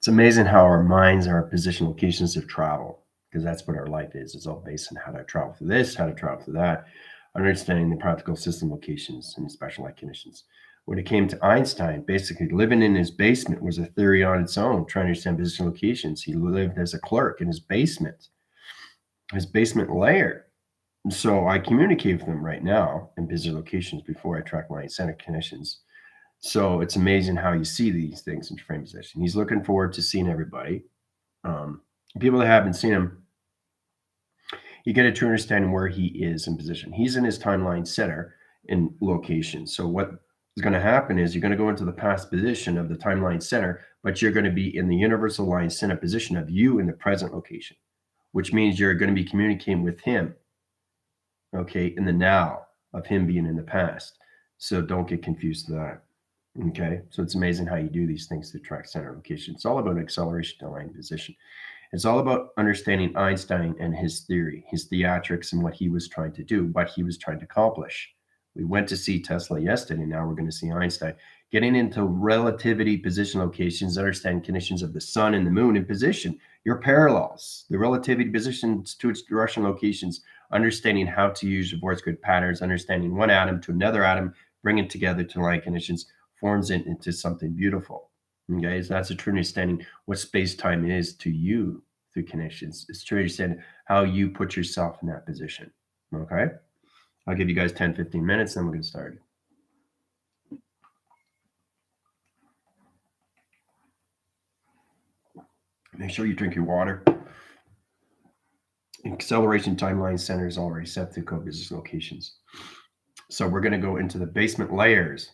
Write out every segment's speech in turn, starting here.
It's amazing how our minds are position locations of travel, because that's what our life is. It's all based on how to travel through this, how to travel through that, understanding the practical system locations and special light conditions. When it came to Einstein, basically living in his basement was a theory on its own, trying to understand position locations. He lived as a clerk in his basement layer. So I communicate with him right now in position locations before I track my center conditions. So it's amazing how you see these things in frame position. He's looking forward to seeing everybody. Um, People that haven't seen him, you get a true understanding where he is in position. He's in his timeline center in location. So what is going to happen is you're going to go into the past position of the timeline center, but you're going to be in the universal line center position of you in the present location, which means you're going to be communicating with him, okay, in the now of him being in the past. So don't get confused to that. Okay, so it's amazing how you do these things to track center location. It's all about acceleration to line position. It's all about understanding Einstein and his theory, his theatrics, and what he was trying to do, what he was trying to accomplish. We went to see Tesla yesterday. Now we're going to see Einstein. Getting into relativity position locations, understand conditions of the sun and the moon in position, your parallels, the relativity positions to its direction locations, understanding how to use your Morse code patterns, understanding one atom to another atom, bring it together to line conditions, forms it into something beautiful. Okay, so that's a true understanding what space-time is to you through connections. It's true understand how you put yourself in that position. Okay, I'll give you guys 10, 15 minutes, then we'll get started. Make sure you drink your water. Acceleration timeline center is already set to code business locations. So we're going to go into the basement layers.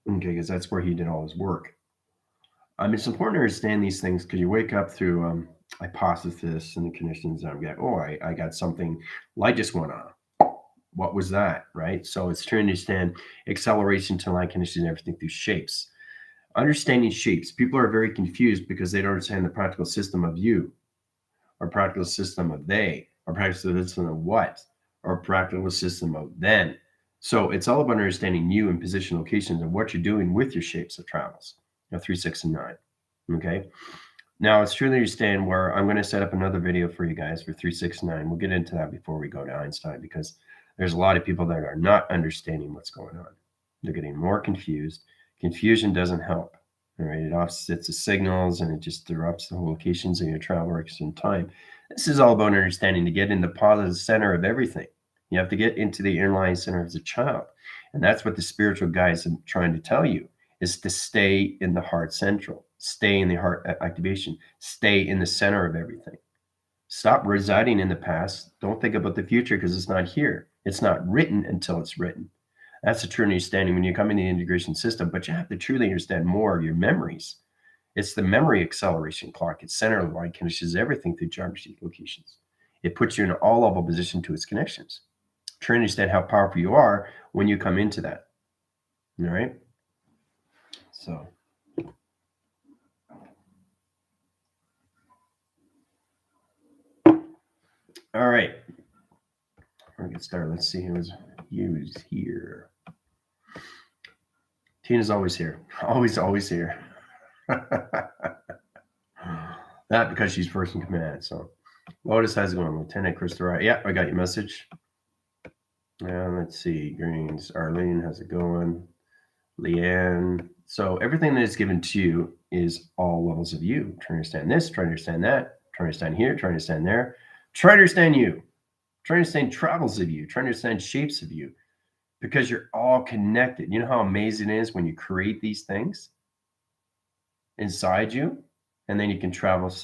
Okay, because that's where he did all his work. It's important to understand these things because you wake up through hypothesis and the conditions. I'm getting, oh, I got something, light just went on. What was that, right? So it's trying to understand acceleration to light conditions and everything through shapes. Understanding shapes. People are very confused because they don't understand the practical system of you, or practical system of they, or practical system of what, or practical system of then. So it's all about understanding you and position locations and what you're doing with your shapes of travels. 3, 6, and 9. Okay. Now it's truly understand where I'm going to set up another video for you guys for 3, 6, 9. We'll get into that before we go to Einstein because there's a lot of people that are not understanding what's going on. They're getting more confused. Confusion doesn't help. All right. It offsets the signals and it just disrupts the whole locations of your travel works in time. This is all about understanding to get in the positive center of everything. You have to get into the inline center as a child. And that's what the spiritual guides are trying to tell you. Is to stay in the heart central, stay in the heart activation, stay in the center of everything. Stop residing in the past. Don't think about the future because it's not here. It's not written until it's written. That's a true understanding when you come in the integration system, but you have to truly understand more of your memories. It's the memory acceleration clock. It's center line conditions everything through geometry locations. It puts you in an all level position to its connections. Try to understand how powerful you are when you come into that. All right. So, all right. We're gonna get started. Let's see who's here. Tina's always here. Always here. Not because she's first in command. So, Lotus, how's it going? Lieutenant Christopher. Yeah, I got your message. Let's see. Greens. Arlene, how's it going? Leanne. So everything that is given to you is all levels of you. Try to understand this, try to understand that, try to understand here, try to understand there. Try to understand you. Try to understand travels of you. Try to understand shapes of you. Because you're all connected. You know how amazing it is when you create these things inside you, and then you can travel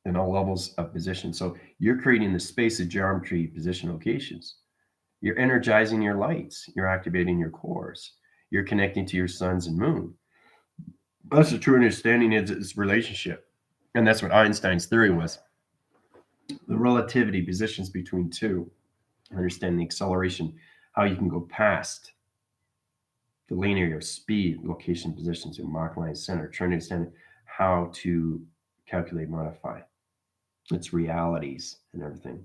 in all levels of position. So you're creating the space of geometry, position, locations. You're energizing your lights. You're activating your cores. You're connecting to your suns and moon. That's the true understanding is its relationship. And that's what Einstein's theory was. The relativity positions between two. Understand the acceleration, how you can go past the linear speed, location, positions in Mach line center, trying to understand how to calculate, modify its realities and everything.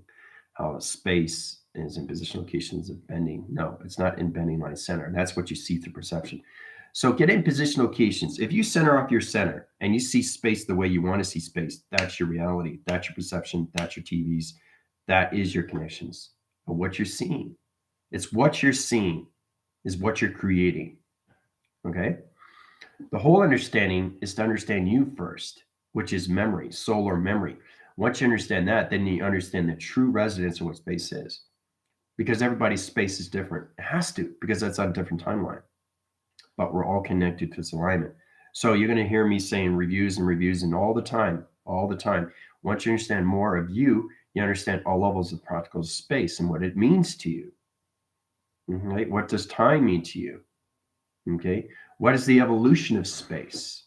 How space is in position locations of bending. No, it's not in bending line center. That's what you see through perception. So get in position locations. If you center off your center and you see space the way you want to see space, that's your reality. That's your perception. That's your TVs. That is your connections. But what you're seeing, it's what you're seeing is what you're creating. Okay. The whole understanding is to understand you first, which is memory, soul or memory. Once you understand that, then you understand the true resonance of what space is. Because everybody's space is different. It has to, because that's on a different timeline. But we're all connected to this alignment. So you're going to hear me saying reviews and all the time, all the time. Once you understand more of you, you understand all levels of practical space and what it means to you. Right? What does time mean to you? Okay. What is the evolution of space?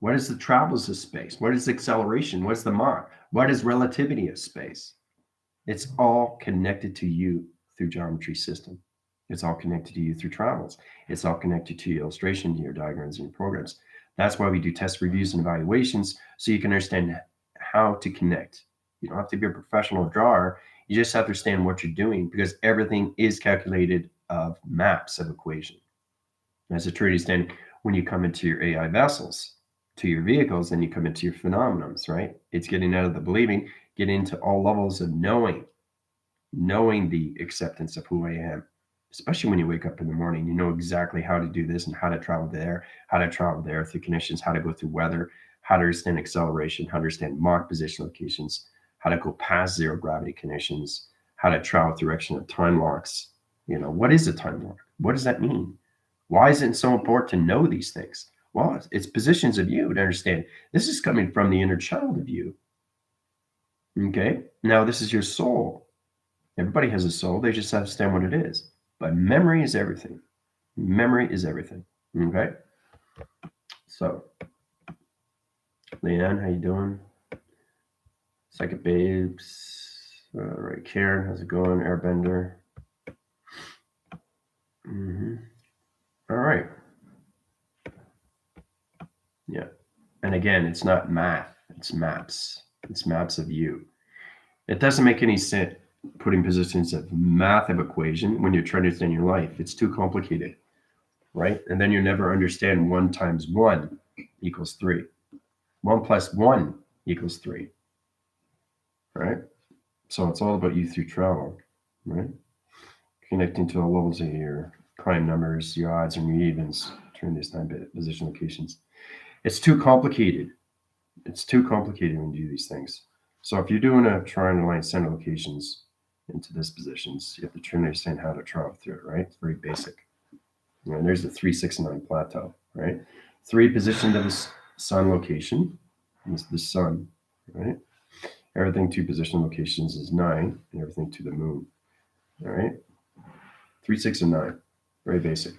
What is the travels of space? What is acceleration? What's the Mach? What is relativity of space? It's all connected to you through geometry system. It's all connected to you through travels. It's all connected to your illustration, to your diagrams, and your programs. That's why we do test reviews and evaluations, so you can understand how to connect. You don't have to be a professional drawer. You just have to understand what you're doing, because everything is calculated of maps of equation. As a true understanding, when you come into your AI vessels, to your vehicles, and you come into your phenomenons, right? It's getting out of the believing, get into all levels of knowing the acceptance of who I am. Especially when you wake up in the morning, you know exactly how to do this and how to travel there through conditions, how to go through weather, how to understand acceleration, how to understand Mach position locations, how to go past zero gravity conditions, how to travel through direction of time locks. You know, what is a time lock? What does that mean? Why is it so important to know these things? Well, it's positions of you to understand. This is coming from the inner child of you. Okay. Now, this is your soul. Everybody has a soul. They just understand what it is. But memory is everything. Memory is everything. Okay. So, Leanne, how you doing? Psychic Babes. All right. Karen, how's it going? Airbender. All right. Yeah. And again, it's not math. It's maps. It's maps of you. It doesn't make any sense putting positions of math of equation when you're trying to understand your life. It's too complicated, right? And then you never understand 1 times 1 equals 3. 1 plus 1 equals 3, right? So it's all about you through travel, right? Connecting to all levels of your prime numbers, your odds, and your evens during these time position locations. It's too complicated. It's too complicated when you do these things. So if you're doing a triangle line center locations into these positions, you have to try to understand how to travel through it, right? It's very basic. And there's the 3, 6, and 9 plateau, right? 3 positioned to the sun location is the sun, right? Everything to position locations is 9, and everything to the moon, all right? 3, 6, and 9, very basic.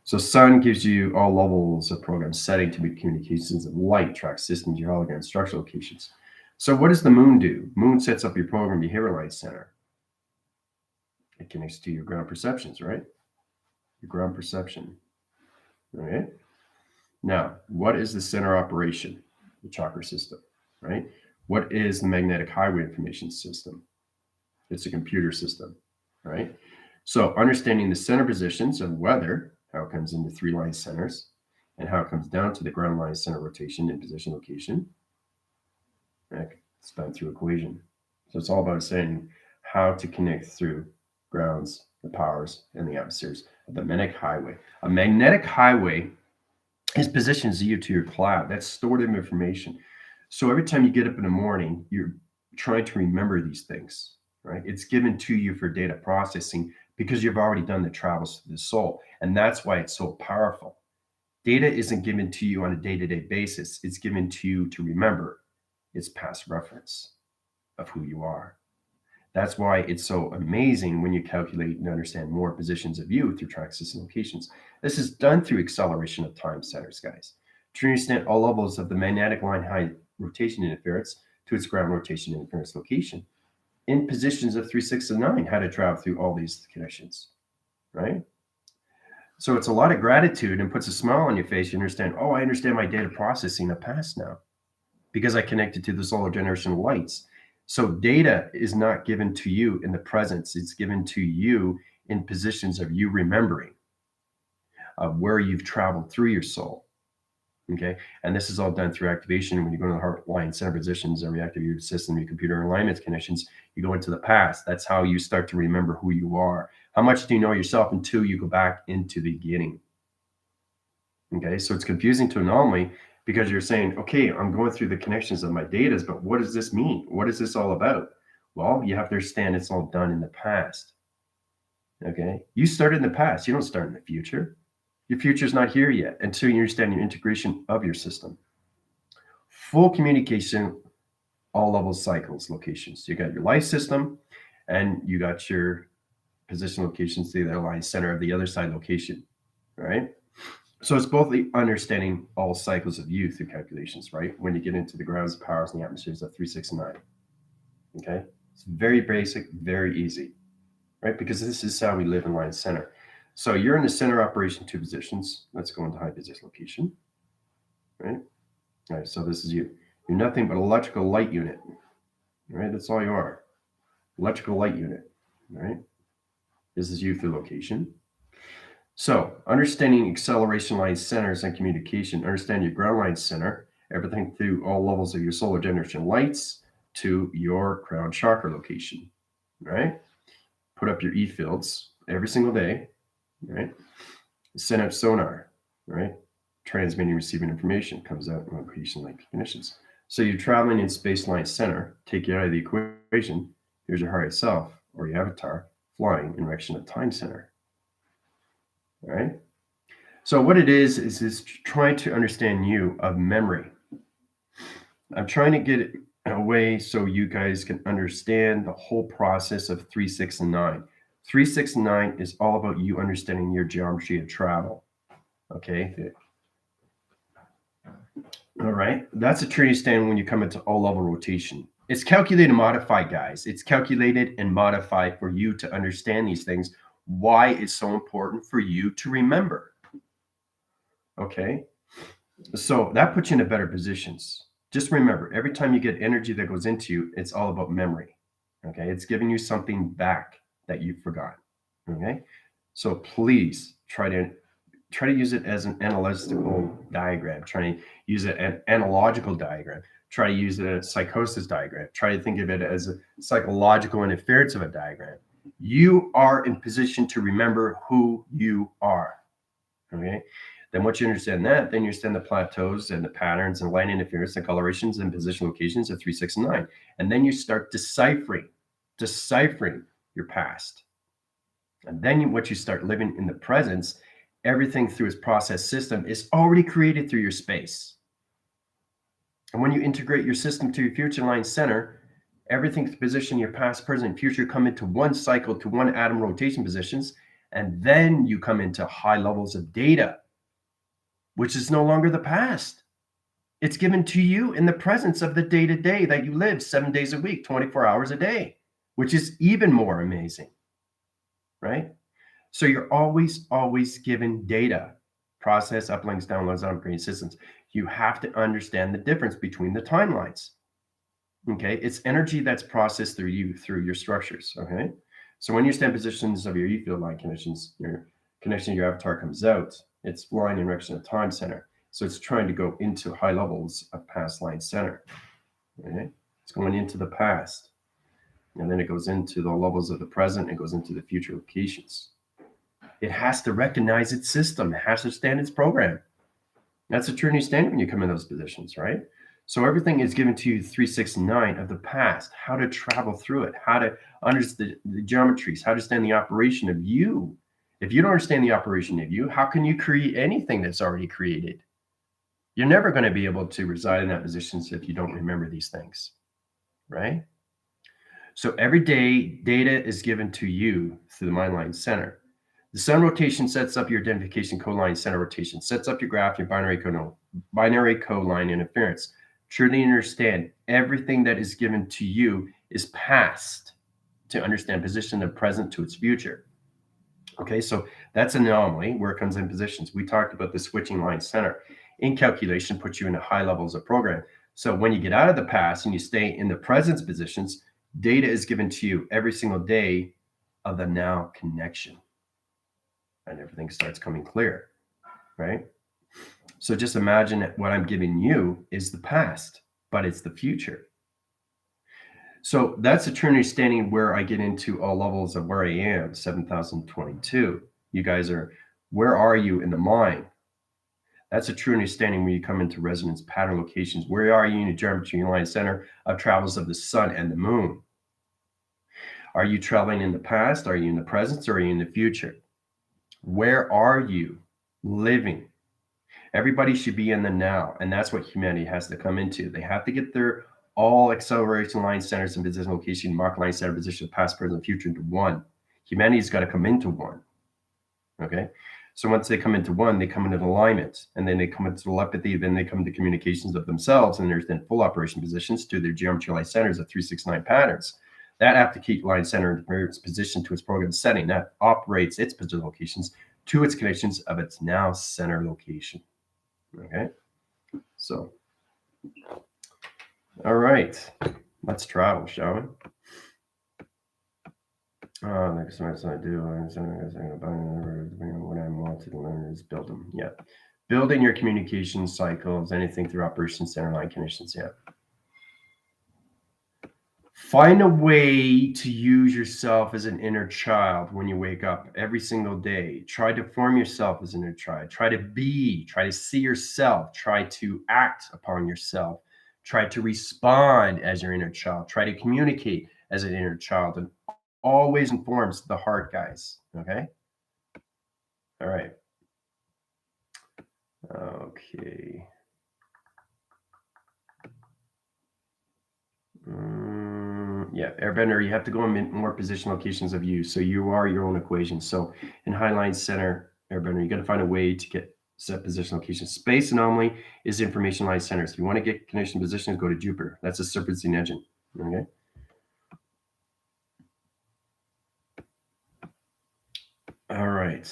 So sun gives you all levels of program setting to be communications of light, track systems, your hologram, structure locations. So what does the moon do? Moon sets up your program behavior light center. It connects to your ground perceptions, right? Your ground perception, right? Now, what is the center operation? The chakra system, right? What is the magnetic highway information system? It's a computer system, right? So understanding the center positions of weather, how it comes into 3 line centers, and how it comes down to the ground line center rotation and position location, it's done through equation. So it's all about saying how to connect through grounds, the powers, and the atmospheres of the magnetic highway. A magnetic highway is positions you to your cloud. That's stored information. So every time you get up in the morning, you're trying to remember these things, right? It's given to you for data processing because you've already done the travels to the soul. And that's why it's so powerful. Data isn't given to you on a day-to-day basis. It's given to you to remember. It's past reference of who you are. That's why it's so amazing when you calculate and understand more positions of you through track system locations. This is done through acceleration of time centers, guys. To understand all levels of the magnetic line high rotation interference to its ground rotation interference location in positions of 3, 6, and 9, how to travel through all these connections, right? So it's a lot of gratitude and puts a smile on your face. You understand, oh, I understand my data processing of past now because I connected to the solar generation lights. So data is not given to you in the presence. It's given to you in positions of you remembering. of where you've traveled through your soul. Okay. And this is all done through activation. When you go to the heart line center positions and reactivate your system, your computer alignment connections, you go into the past. That's how you start to remember who you are. How much do you know yourself until you go back into the beginning? Okay. So it's confusing to anomaly because you're saying, okay, I'm going through the connections of my data, but what does this mean? What is this all about? Well, you have to understand it's all done in the past. Okay. You started in the past. You don't start in the future. Your future's not here yet until you understand your integration of your system. Full communication, all levels, cycles, locations. You got your life system and you got your position locations, the other line center of the other side location, right? So it's both the understanding all cycles of you through calculations, right? When you get into the grounds, the powers, and the atmospheres of 3, 6, and 9. Okay? It's very basic, very easy, right? Because this is how we live in line center. So you're in the center operation 2 positions. Let's go into high position location, right? All right, so this is you. You're nothing but electrical light unit, right? That's all you are. Electrical light unit, right? This is you through location. So understanding acceleration line centers and communication, understand your ground line center, everything through all levels of your solar generation lights to your crown chakra location, right? Put up your E-fields every single day, right? Send up sonar, right? Transmitting, receiving information comes out in location like conditions. So you're traveling in space line center, take you out of the equation. Here's your higher self or your avatar flying in direction of time center. All right. So what it is trying to understand you of memory. I'm trying to get it away so you guys can understand the whole process of 3, 6, and 9. 3, 6, and 9 is all about you understanding your geometry of travel. Okay. All right. That's a tree stand when you come into all level rotation. It's calculated and modified, guys. It's calculated and modified for you to understand these things. Why it's so important for you to remember. Okay. So that puts you in better positions. Just remember, every time you get energy that goes into you, it's all about memory. Okay. It's giving you something back that you forgot. Okay. So please try to use it as an analytical diagram. Try to use it an analogical diagram. Try to use it as a psychosis diagram. Try to think of it as a psychological interference of a diagram. You are in position to remember who you are. Okay. Then once you understand that, then you understand the plateaus and the patterns and light interference and colorations and position locations of 3, 6, and 9. And then you start deciphering your past. And then once you start living in the presence, everything through its process system is already created through your space. And when you integrate your system to your future line center, everything's position, your past, present, and future come into one cycle to one atom rotation positions. And then you come into high levels of data, which is no longer the past. It's given to you in the presence of the day-to-day that you live 7 days a week, 24 hours a day, which is even more amazing, right? So you're always given data, process, uplinks, downloads, upgrading systems. You have to understand the difference between the timelines. Okay, it's energy that's processed through you, through your structures. Okay, so when you stand positions of your E-field line connections, your connection to your avatar comes out, it's flying in direction of time center. So it's trying to go into high levels of past line center. Okay, it's going into the past. And then it goes into the levels of the present, it goes into the future locations. It has to recognize its system, it has to understand its program. That's a true understanding when you come in those positions, right? So everything is given to you 3, 6, 9 of the past, how to travel through it, how to understand the geometries, how to understand the operation of you. If you don't understand the operation of you, how can you create anything that's already created? You're never going to be able to reside in that position if you don't remember these things, right? So every day, data is given to you through the mind line center. The sun rotation sets up your identification code line center rotation, sets up your graph, your binary code line interference. Truly understand everything that is given to you is past to understand position of present to its future. Okay, so that's an anomaly where it comes in positions. We talked about the switching line center. In calculation, puts you into high levels of program. So when you get out of the past and you stay in the presence positions, data is given to you every single day of the now connection. And everything starts coming clear. right? So just imagine that what I'm giving you is the past, but it's the future. So that's a true understanding where I get into all levels of where I am, 7,022. You guys are, where are you in the mind? That's a true understanding when you come into resonance pattern locations. Where are you in the geometry line center of travels of the sun and the moon? Are you traveling in the past? Are you in the present? Or are you in the future? Where are you living? Everybody should be in the now, and that's what humanity has to come into. They have to get their all acceleration line centers and position location, Mach line center position, past, present, and future into one. Humanity's got to come into one. Okay. So once they come into one, they come into alignment, and then they come into telepathy, then they come into communications of themselves, and there's then full operation positions to their geometry line centers of 369 patterns. That application line center in its position to its program setting that operates its position locations to its connections of its now center location. Okay. So, all right, let's travel, shall we? Next time I do, what I want to learn is build them. Yeah. Building your communication cycles, anything through Operation Centerline Connections. Yeah. Find a way to use yourself as an inner child when you wake up every single day. Try to form yourself as an inner child. Try to see yourself. Try to act upon yourself. Try to respond as your inner child. Try to communicate as an inner child. And always informs the heart, guys. Okay? All right. Okay. Yeah, Airbender, you have to go in more position locations of you. So you are your own equation. So in Highline Center, Airbender, you got to find a way to get set position location. Space anomaly is information line center. So if you want to get connection positions, go to Jupiter. That's a serpentine engine. Okay. All right.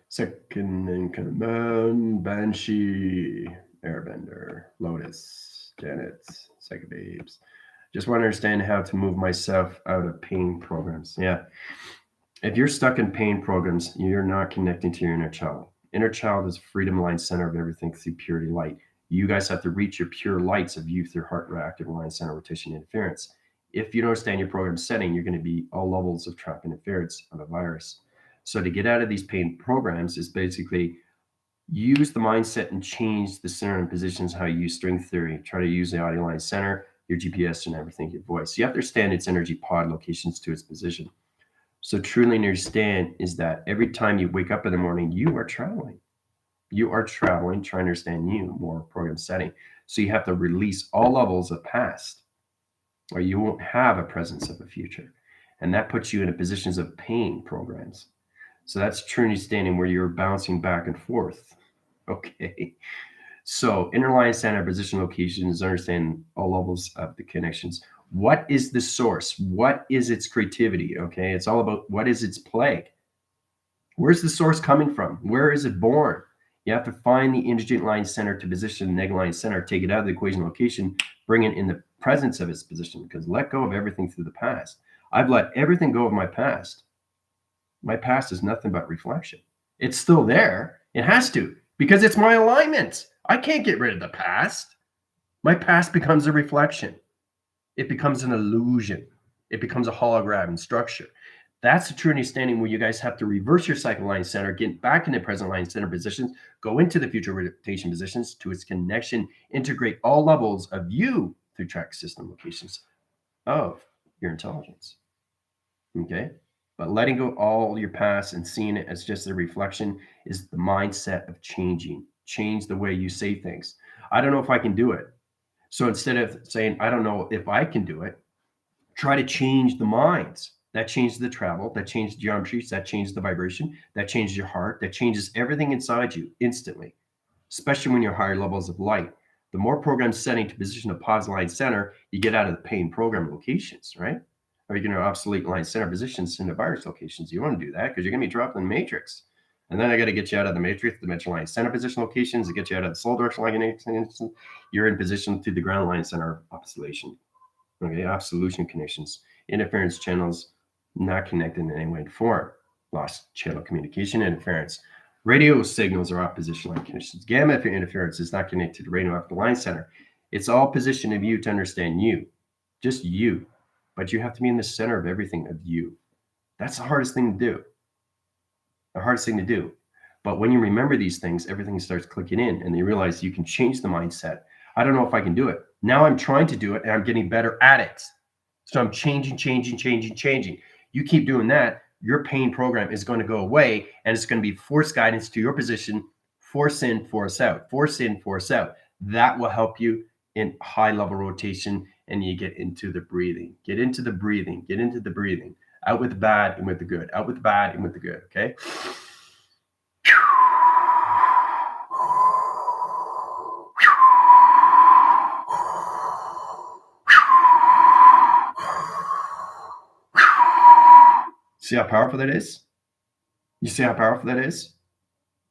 Second in command, Banshee, Airbender, Lotus, Janet, Psycho Babes. Just want to understand how to move myself out of pain programs. Yeah. If you're stuck in pain programs, you're not connecting to your inner child. Inner child is freedom line center of everything through purity light. You guys have to reach your pure lights of you through heart reactive line center rotation interference. If you don't understand your program setting, you're going to be all levels of trap interference of a virus. So to get out of these pain programs is basically use the mindset and change the center and positions how you use string theory. Try to use the audio line center, your GPS and everything, your voice. You have to understand its energy pod locations to its position. So truly understand is that every time you wake up in the morning, you are traveling. You are traveling, trying to understand you, more program setting. So you have to release all levels of past, or you won't have a presence of the future. And that puts you in positions of pain programs. So that's true understanding where you're bouncing back and forth. Okay. So inner line center position locations, understand all levels of the connections. What is the source? What is its creativity? Okay. It's all about what is its plague? Where's the source coming from? Where is it born? You have to find the indigent line center to position the neg line center, take it out of the equation location, bring it in the presence of its position, because let go of everything through the past. I've let everything go of my past. My past is nothing but reflection. It's still there. It has to, because it's my alignment. I can't get rid of the past. My past becomes a reflection. It becomes an illusion. It becomes a hologram in structure. That's a true understanding where you guys have to reverse your cycle line center, get back in the present line center positions, go into the future rotation positions to its connection, integrate all levels of you through track system locations of your intelligence. Okay? But letting go all your past and seeing it as just a reflection is the mindset of changing. Change the way you say things. I don't know if I can do it. So instead of saying, I don't know if I can do it, try to change the minds. That changes the travel, that changes geometries, that changes the vibration, that changes your heart, that changes everything inside you instantly, especially when you're higher levels of light. The more program setting to position a positive line center, you get out of the pain program locations, right? Or you're going to obsolete line center positions in the virus locations. You want to do that because you're going to be dropped in the matrix. And then I got to get you out of the matrix, dimension line center position locations, to get you out of the soul direction line. You're in position through the ground line center oscillation. Okay, absolution connections, interference channels not connected in any way or form. lost channel communication, interference. Radio signals are off position line conditions. Gamma interference is not connected to radio optical line center. It's all position of you to understand you, just you. But you have to be in the center of everything of you. That's the hardest thing to do. The hardest thing to do. But when you remember these things, everything starts clicking in and you realize you can change the mindset. I don't know if I can do it. Now I'm trying to do it and I'm getting better at it. So I'm changing. You keep doing that, your pain program is going to go away and it's going to be force guidance to your position, force in, force out, force in, force out. That will help you in high level rotation and you get into the breathing. Get into the breathing. Get into the breathing. Out with the bad and with the good. Out with the bad and with the good. Okay. See how powerful that is? You see how powerful that is?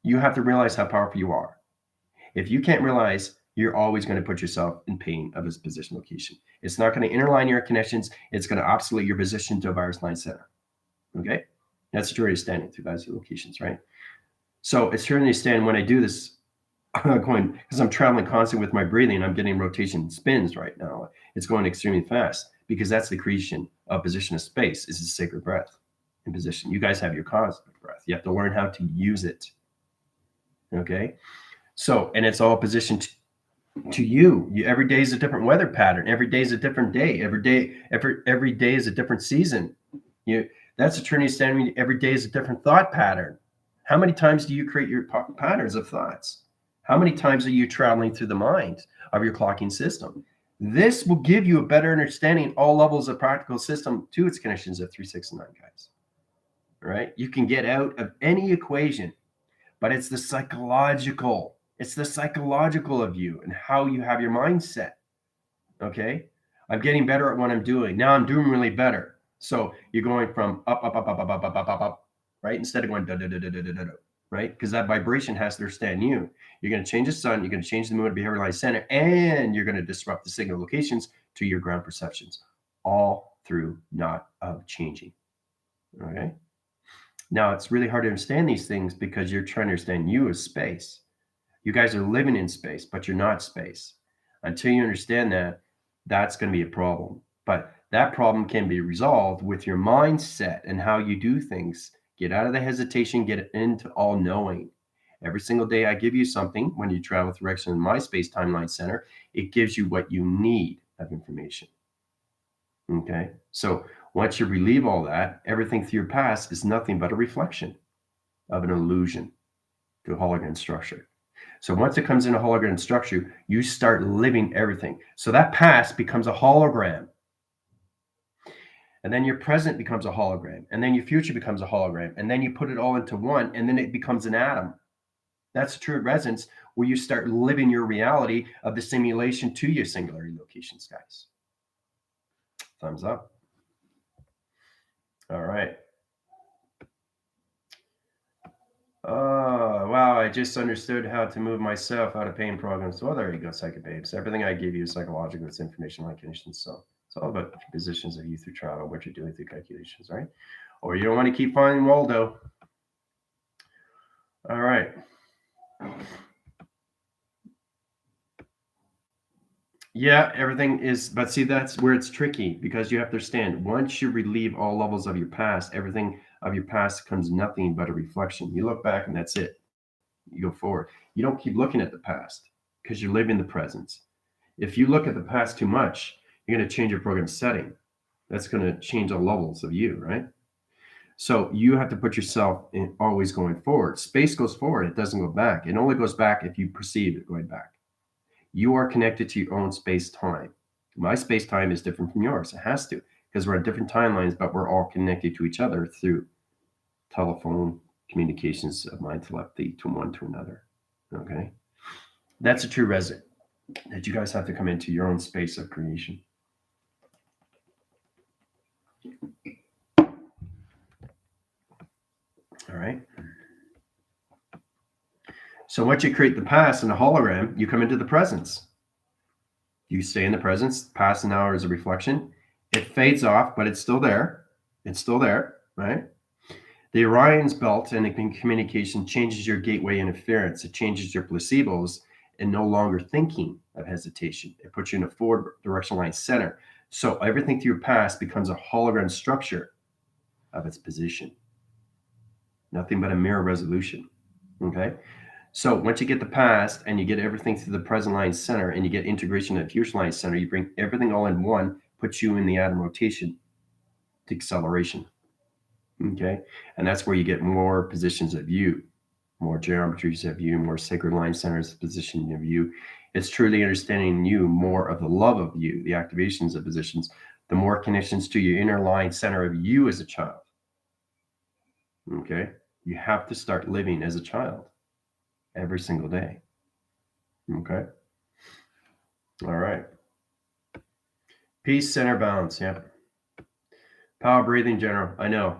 You have to realize how powerful you are. If you can't realize, you're always going to put yourself in pain of its position location. It's not going to interline your connections. It's going to obsolete your position to a virus line center. Okay? That's the understanding through those locations, right? So it's here to understand when I do this, I'm going, because I'm traveling constantly with my breathing, I'm getting rotation spins right now. It's going extremely fast because that's the creation of position of space. Is a sacred breath in position. You guys have your cosmic breath. You have to learn how to use it. Okay? So, and it's all positioned to you. Every day is a different weather pattern. Every day is a different day. Every day is a different season. That's a Trinity standard. Every day is a different thought pattern. How many times do you create your patterns of thoughts? How many times are you traveling through the mind of your clocking system? This will give you a better understanding all levels of practical system to its connections of 3, 6, and 9, guys. All right? You can get out of any equation, but it's the psychological. It's the psychological of you and how you have your mindset. Okay? I'm getting better at what I'm doing. Now I'm doing really better. So you're going from up, right? Instead of going da, da, da, da, da, da, da, right? Because that vibration has to understand you. You're going to change the sun, you're going to change the moon of behavioral line center, and you're going to disrupt the signal locations to your ground perceptions, all through not of changing. Okay? Now, it's really hard to understand these things because you're trying to understand you as space. You guys are living in space, but you're not space. Until you understand that, that's going to be a problem. But that problem can be resolved with your mindset and how you do things. Get out of the hesitation, get into all knowing. Every single day I give you something when you travel through X in my space timeline center, it gives you what you need of information. Okay, so once you relieve all that, everything through your past is nothing but a reflection of an illusion to a hologram structure. So once it comes in a hologram structure, you start living everything. So that past becomes a hologram. And then your present becomes a hologram. And then your future becomes a hologram. And then you put it all into one, and then it becomes an atom. That's true resonance, where you start living your reality of the simulation to your singularity locations, guys. Thumbs up. All right. Oh, wow. I just understood how to move myself out of pain programs. Well, there you go, Psychic Babes. Everything I give you is psychological. It's information like conditions. So it's all about positions of you through travel, what you're doing through calculations, right? Or you don't want to keep finding Waldo. All right. Yeah, everything is, but see, that's where it's tricky because you have to understand once you relieve all levels of your past, everything of your past becomes nothing but a reflection. You look back and that's it. You go forward. You don't keep looking at the past because you live in the present. If you look at the past too much, you're going to change your program setting. That's going to change all levels of you, right? So you have to put yourself in always going forward. Space goes forward. It doesn't go back. It only goes back if you perceive it going back. You are connected to your own space-time. My space-time is different from yours. It has to, because we're on different timelines, but we're all connected to each other through telephone communications of mind telepathy to one to another. Okay? That's a true resident that you guys have to come into your own space of creation. All right? So once you create the past in a hologram, you come into the presence. You stay in the presence. Past and now is a reflection. It fades off, but it's still there. It's still there, right? The Orion's belt and communication changes your gateway interference. It changes your placebos and no longer thinking of hesitation. It puts you in a forward direction line center. So everything through your past becomes a hologram structure of its position. Nothing but a mirror resolution. Okay? So once you get the past and you get everything through the present line center and you get integration of the future line center, you bring everything all in one, puts you in the atom rotation to acceleration. Okay? And that's where you get more positions of you, more geometries of you, more sacred line centers position of you. It's truly understanding you, more of the love of you, the activations of positions, the more connections to your inner line center of you as a child. Okay? You have to start living as a child every single day. Okay? All right. Peace, center, balance. Yeah. Power breathing, general. I know.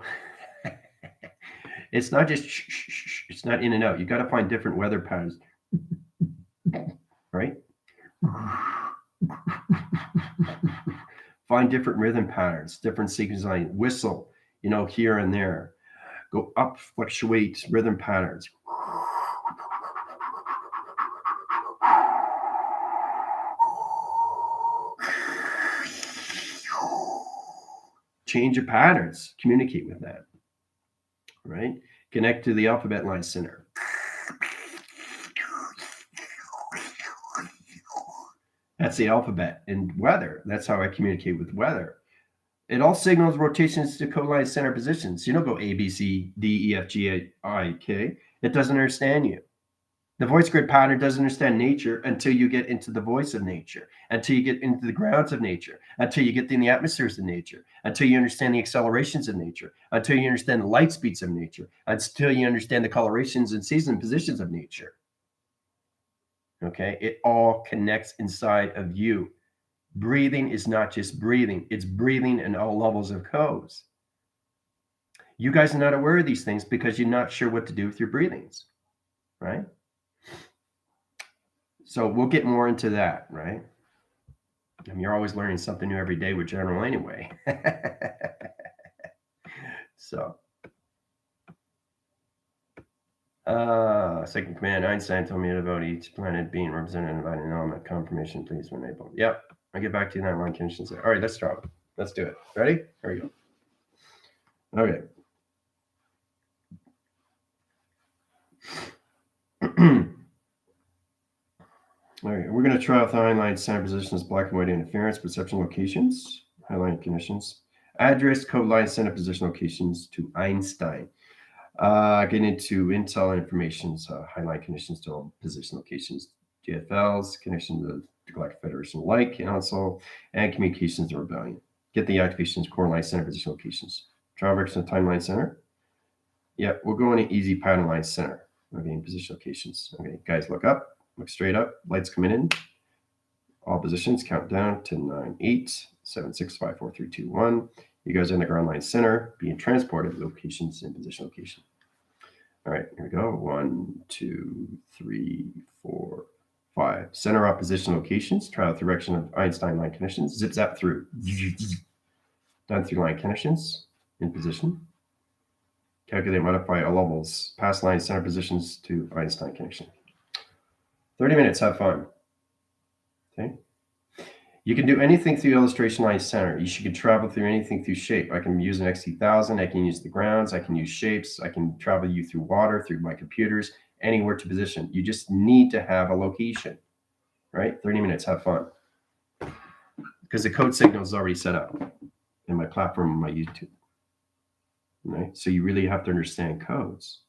It's not just it's not in and out. You got to find different weather patterns. Right? Find different rhythm patterns, different sequences. Like whistle, here and there. Go up, fluctuate rhythm patterns. Change your patterns. Communicate with that. Right? Connect to the alphabet line center. That's the alphabet. And weather, that's how I communicate with weather. It all signals rotations to code-line center positions. You don't go A, B, C, D, E, F, G, I, K. It doesn't understand you. The voice grid pattern doesn't understand nature until you get into the voice of nature, until you get into the grounds of nature, until you get in the atmospheres of nature, until you understand the accelerations of nature, until you understand the light speeds of nature, until you understand the colorations and season positions of nature. Okay? It all connects inside of you. Breathing is not just breathing. It's breathing in all levels of codes. You guys are not aware of these things because you're not sure what to do with your breathings, right? So we'll get more into that, right? I mean, you're always learning something new every day with general anyway. So, second command, Einstein told me about each planet being represented by an element. Confirmation, please, when able. Yep, I'll get back to you in that line conditions there. All right, let's drop it. Let's do it. Ready? Here we go. Okay. All right, we're going to try out the highline center positions, black and white interference, perception locations, highline conditions, address, code line center position locations to Einstein. Getting into Intel informations, highline conditions to position locations, GFLs, connection to the Galactic Federation Light Council, and communications to Rebellion. Get the activations, core line center position locations. Traverse and timeline center. Yeah, we'll go in an easy pattern line center. Okay, position locations. Okay, guys, look up. Look straight up. Lights coming in. All positions. Count down. 10, 9, 8, 7, 6, 5, 4, 3, 2, 1. You guys are in the ground line center, being transported locations in position location. All right, here we go. 1, 2, 3, 4, 5. Center opposition locations. Try out the direction of Einstein line conditions. Zip zap through. Down through line conditions in position. Calculate, modify all levels. Past line center positions to Einstein connection. 30 minutes, have fun. Okay. You can do anything through illustration line center. You can travel through anything through shape. I can use an XT1000. I can use the grounds. I can use shapes. I can travel you through water, through my computers, anywhere to position. You just need to have a location, right? 30 minutes, have fun. Because the code signal is already set up in my platform, on my YouTube. Right? So you really have to understand codes,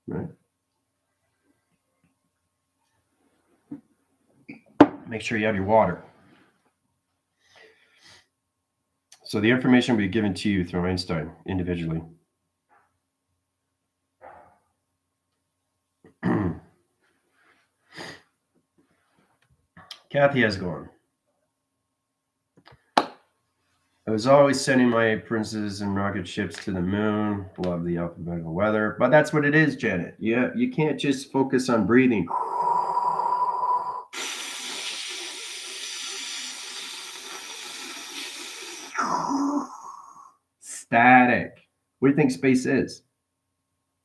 right? Make sure you have your water. So the information will be given to you through Einstein individually. Kathy has gone. I was always sending my princes and rocket ships to the moon. Love the alphabetical weather. But that's what it is, Janet. Yeah, you can't just focus on breathing. Static. What do you think space is?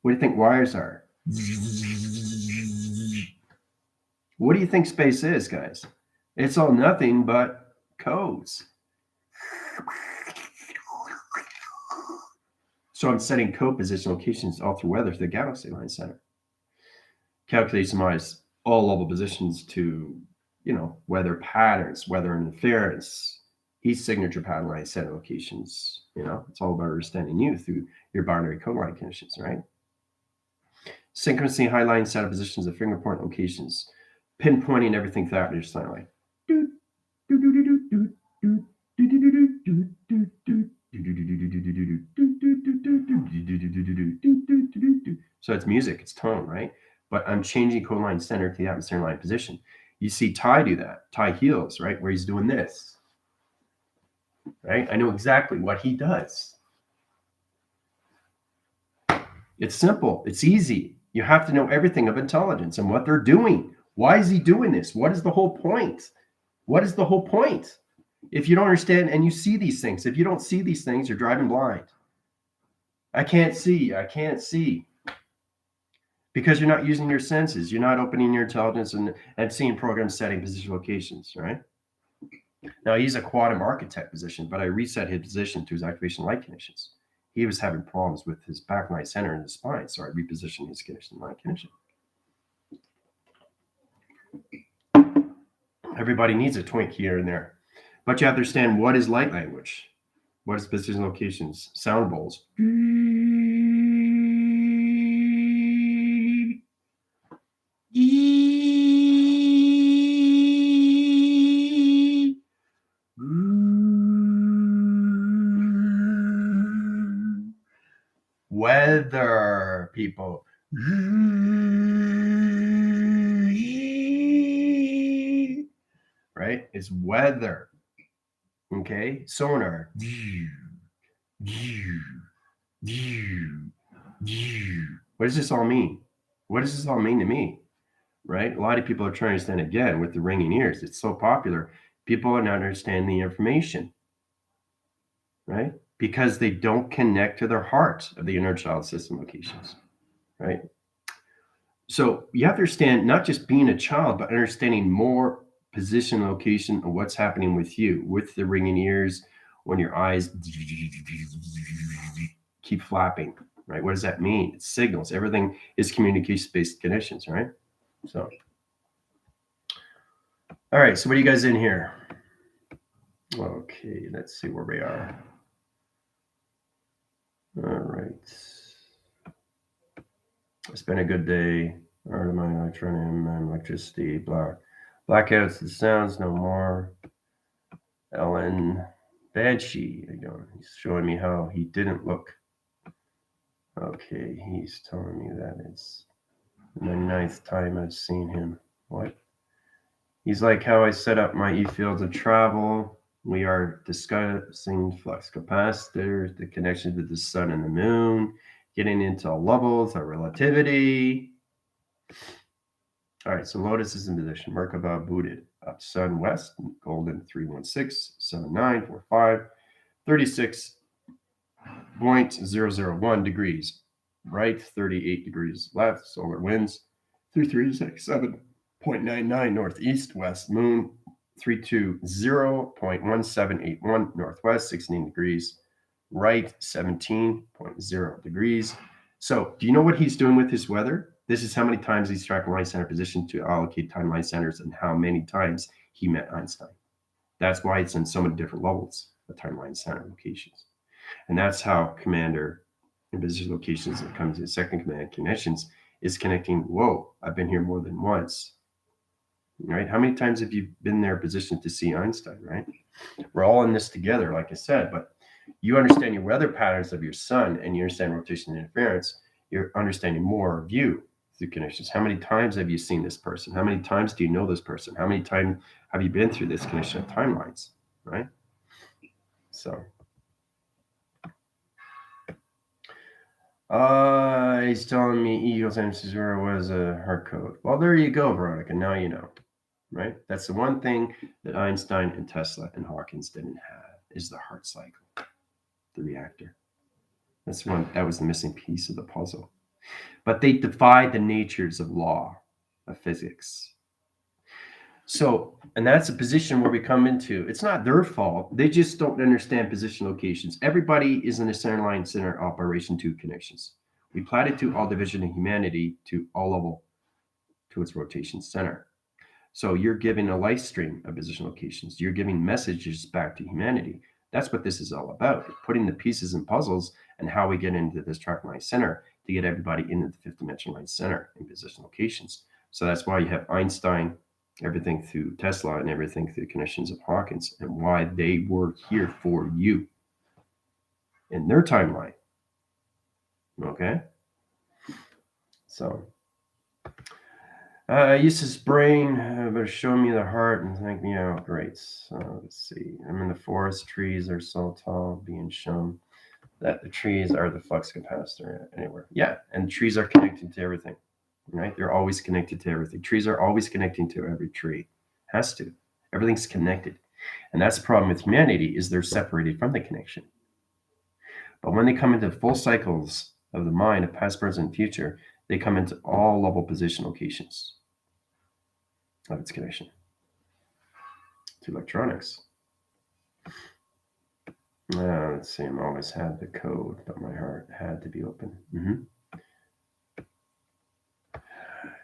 What do you think wires are? What do you think space is, guys? It's all nothing but codes. So I'm setting code position locations all through weather to the galaxy line center. Calculates all level positions to, weather patterns, weather interference, heat signature pattern line center locations. It's all about understanding you through your binary code line conditions, right? Synchronously highline center positions of finger point locations, pinpointing everything throughout your center line. So it's music, it's tone, right? But I'm changing code line center to the atmosphere line position. You see Ty do that. Ty heals, right? Where he's doing this, right? I know exactly what he does. It's simple. It's easy. You have to know everything of intelligence and what they're doing. Why is he doing this? What is the whole point? What is the whole point? If you don't understand and you see these things, if you don't see these things, you're driving blind. I can't see. Because you're not using your senses. You're not opening your intelligence and seeing program setting position locations, right? Now, he's a quantum architect position, but I reset his position to his activation light conditions. He was having problems with his back line center and his spine, so I repositioned his condition light condition. Everybody needs a twink here and there. But you have to understand, what is light language? What is position locations? Sound bowls. Weather, people. Right? It's weather. Okay? Sonar. What does this all mean? What does this all mean to me? Right? A lot of people are trying to understand again with the ringing ears. It's so popular. People are not understanding the information. Right? Because they don't connect to their heart of the inner child system locations. Right? So you have to understand not just being a child, but understanding more position, location, of what's happening with you, with the ringing ears, when your eyes keep flapping, right? What does that mean? It signals. Everything is communication-based conditions, right? So, all right. So what are you guys in here? Okay, let's see where we are. All right. It's been a good day. Art of my electronium and electricity. Blackouts, the sounds no more. Ellen Banshee. He's showing me how he didn't look. Okay, he's telling me that it's the 99th time I've seen him. What? He's like how I set up my e-fields of travel. We are discussing flux capacitors, the connection to the sun and the moon, getting into levels of relativity. All right, so Lotus is in position. Merkaba booted up sun west, golden 316-7945, 36.001 degrees. Right, 38 degrees left, solar winds 3367.99 northeast, west moon 320.1781 northwest, 16 degrees right, 17.0 degrees. So do you know what he's doing with his weather? This is how many times he's tracking line center position to allocate timeline centers and how many times he met Einstein. That's why it's in so many different levels of timeline center locations. And that's how commander in position locations that comes in second command connections is connecting. Whoa, I've been here more than once. Right? How many times have you been there positioned to see Einstein, right? We're all in this together, like I said, but you understand your weather patterns of your sun and you understand rotation and interference, you're understanding more of you through connections. How many times have you seen this person? How many times do you know this person? How many times have you been through this connection of timelines, right? So he's telling me E equals MC0 was a hard code. Well, there you go, Veronica. Now you know, right? That's the one thing that Einstein and Tesla and Hawkins didn't have is the heart cycle, the reactor. That was the missing piece of the puzzle. But they defy the natures of law, of physics. So, and that's a position where we come into. It's not their fault. They just don't understand position locations. Everybody is in a center line, center operation two connections. We platitude all division in humanity to all level to its rotation center. So you're giving a life stream of position locations. You're giving messages back to humanity. That's what this is all about. Putting the pieces and puzzles and how we get into this track line center to get everybody into the fifth dimension line center in position locations. So that's why you have Einstein, everything through Tesla, and everything through the connections of Hawkins, and why they were here for you in their timeline. Okay? So uses brain, but show me the heart and thank me out. Great. So let's see. I'm in the forest. Trees are so tall, being shown that the trees are the flux capacitor anywhere. Yeah, and trees are connected to everything, right? They're always connected to everything. Trees are always connecting to every tree. Has to. Everything's connected. And that's the problem with humanity is they're separated from the connection. But when they come into full cycles of the mind of past, present, future, they come into all level position locations of its connection to electronics. Let's see, I'm always had the code, but my heart had to be open.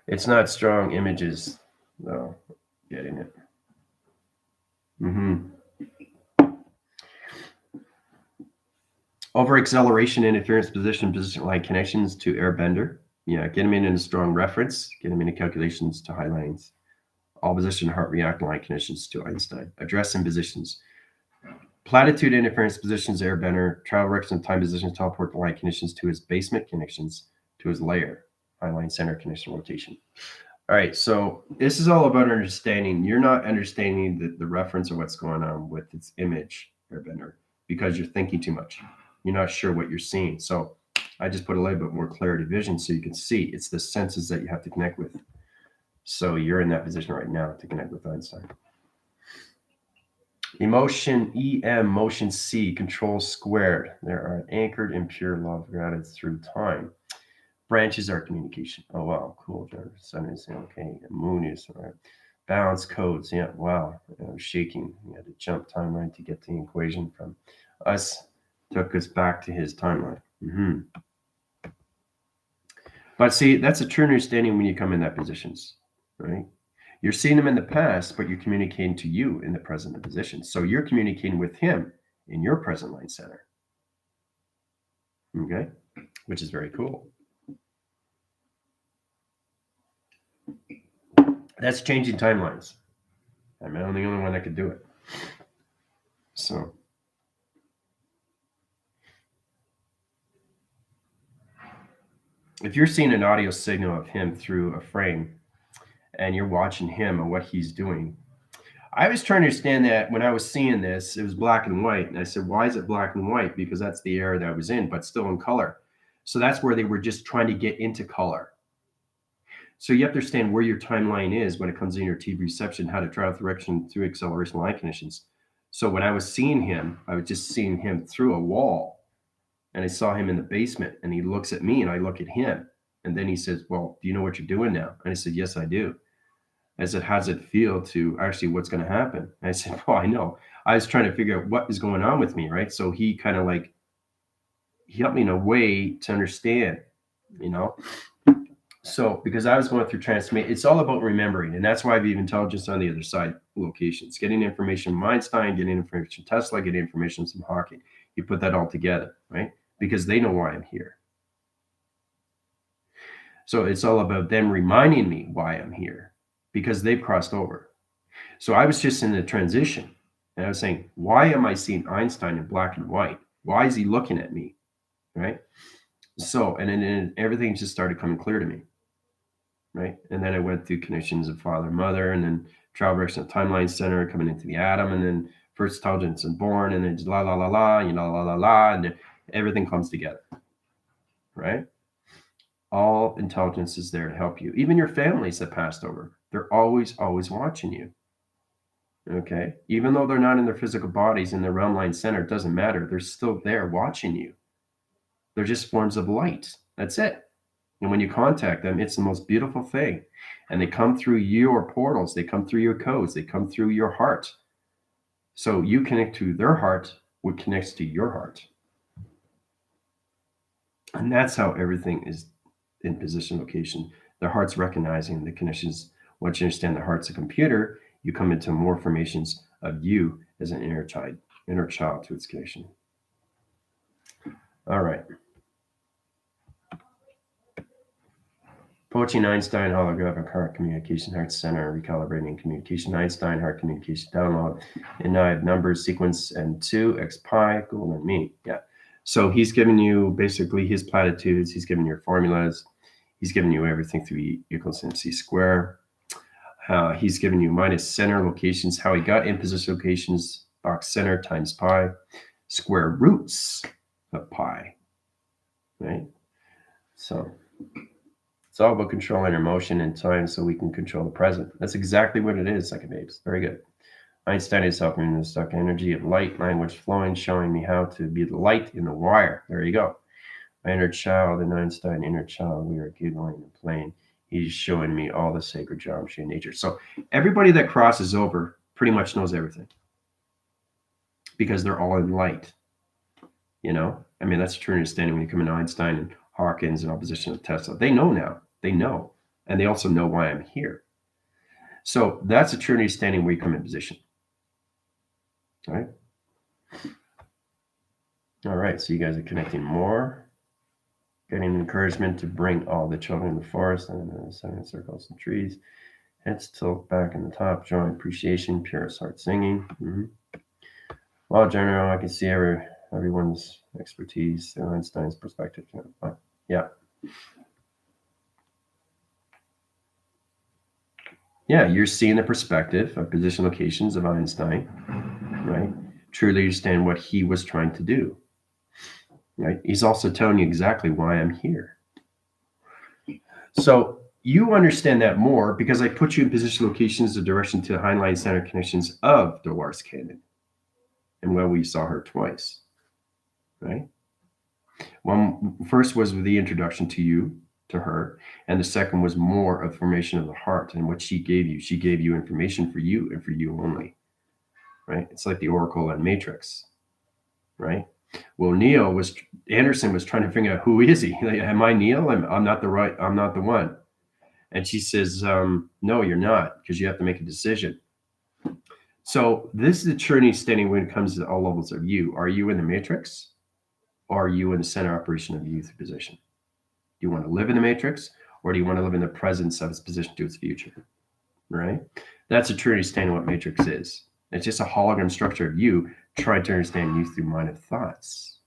It's not strong images, though. Getting it. Over acceleration, interference, position line connections to airbender. Yeah, get them in a strong reference. Get them into calculations to high lines. All position heart react line connections to Einstein. Address and positions. Platitude interference positions airbender. Travel direction time positions teleport the line connections to his basement connections to his layer. High line center connection rotation. All right, so this is all about understanding. You're not understanding the reference of what's going on with its image airbender because you're thinking too much. You're not sure what you're seeing. So I just put a little bit more clarity vision so you can see. It's the senses that you have to connect with. So you're in that position right now to connect with Einstein. Emotion EM, motion C, control squared. There are anchored in pure love guided through time. Branches are communication. Oh, wow. Cool. Sun is okay. Moon is all right. Balance codes. Yeah. Wow. Shaking. We had to jump timeline to get the equation from us. Took us back to his timeline. But see, that's a true understanding when you come in that positions, right? You're seeing him in the past, but you're communicating to you in the present position. So you're communicating with him in your present line center. Okay? Which is very cool. That's changing timelines. I'm the only one that could do it. So if you're seeing an audio signal of him through a frame and you're watching him and what he's doing, I was trying to understand that when I was seeing this, it was black and white. And I said, why is it black and white? Because that's the era that I was in, but still in color. So that's where they were just trying to get into color. So you have to understand where your timeline is when it comes in your TV reception, how to drive direction through acceleration line conditions. So when I was seeing him, I was just seeing him through a wall. And I saw him in the basement and he looks at me and I look at him. And then he says, well, do you know what you're doing now? And I said, yes, I do. I said, how does it feel to actually what's going to happen? And I said, well, I know. I was trying to figure out what is going on with me, right? So he kind of like, he helped me in a way to understand, you know? So because I was going through transformation, it's all about remembering. And that's why I have intelligence on the other side locations, getting information from Einstein, getting information from Tesla, getting information from Hawking. You put that all together, right? Because they know why I'm here. So it's all about them reminding me why I'm here because they've crossed over. So I was just in the transition and I was saying, why am I seeing Einstein in black and white? Why is he looking at me? Right? So, and then everything just started coming clear to me. Right? And then I went through connections of father, mother, and then travel direction timeline center coming into the atom, and then first intelligence and born, and then la la la la, you know, la la la, and then everything comes together. Right? All intelligence is there to help you. Even your families that passed over, they're always watching you. Okay. Even though they're not in their physical bodies in the realm line center, it doesn't matter. They're still there watching you. They're just forms of light. That's it. And when you contact them, it's the most beautiful thing. And they come through your portals, they come through your codes, they come through your heart. So you connect to their heart, what connects to your heart. And that's how everything is in position location. Their heart's recognizing the connections. Once you understand the heart's a computer, you come into more formations of you as an inner child to its connection. All right. Poaching Einstein holographic heart communication, heart center, recalibrating communication, Einstein heart communication download, and I have numbers, sequence, and 2, x pi, golden mean. Yeah. So he's giving you basically his platitudes, he's giving your formulas, he's giving you everything through E equals MC square. He's giving you minus center locations, how he got in position locations, box center times pi, square roots of pi, right? So it's all about controlling our motion and time so we can control the present. That's exactly what it is, second babes. Very good. Einstein is helping me in the stuck energy of light, language flowing, showing me how to be the light in the wire. There you go. My inner child and Einstein, inner child, we are giggling and playing. He's showing me all the sacred geometry in nature. So everybody that crosses over pretty much knows everything because they're all in light. You know, I mean, that's a true understanding when you come in Einstein and Hawkins in opposition to Tesla. They know now. They know. And they also know why I'm here. So that's a true understanding where you come in position. All right. All right. So you guys are connecting more, getting encouragement to bring all the children in the forest and the center circles and trees. Heads tilt back in the top, joy, appreciation, purest heart singing. Well, general, I can see everyone's expertise and Einstein's perspective. Yeah. Yeah, you're seeing the perspective of position locations of Einstein, right? Truly understand what he was trying to do, right? He's also telling you exactly why I'm here. So you understand that more because I put you in position locations of direction to the Heinlein center connections of Dolores Cannon. And well, we saw her twice, right? One first was with the introduction to you, to her, and the second was more of formation of the heart and what she gave you. She gave you information for you and for you only, right? It's like the Oracle and Matrix, right? Well, Anderson was trying to figure out who is he? Like, am I Neil? I'm not the one. And she says, no, you're not, because you have to make a decision. So this is the true standing when it comes to all levels of you. Are you in the matrix? Or are you in the center operation of youth position? Do you want to live in the matrix, or do you want to live in the presence of its position to its future? Right? That's a true understanding of what matrix is. It's just a hologram structure of you trying to understand you through mind of thoughts.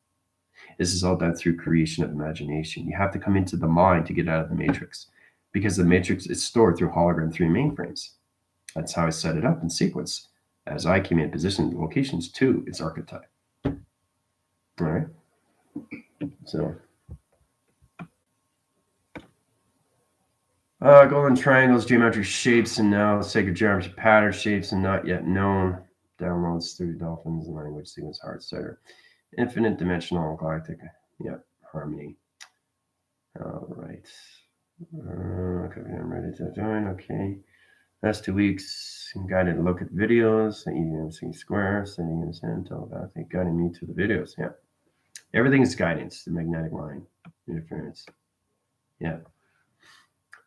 This is all done through creation of imagination. You have to come into the mind to get out of the matrix, because the matrix is stored through hologram 3 mainframes. That's how I set it up in sequence. As I came in position, locations to its archetype. All right. So, golden triangles, geometric shapes, and now sacred geometry pattern shapes and not yet known. Downloads through dolphins and language sequence heart center. Infinite dimensional galactic, harmony. All right. Okay, I'm ready to join. Okay. Last 2 weeks, guided look at videos, EMC square, sending in send telepathic, guiding me to the videos. Yeah. Everything is guidance, the magnetic line, interference. Yeah.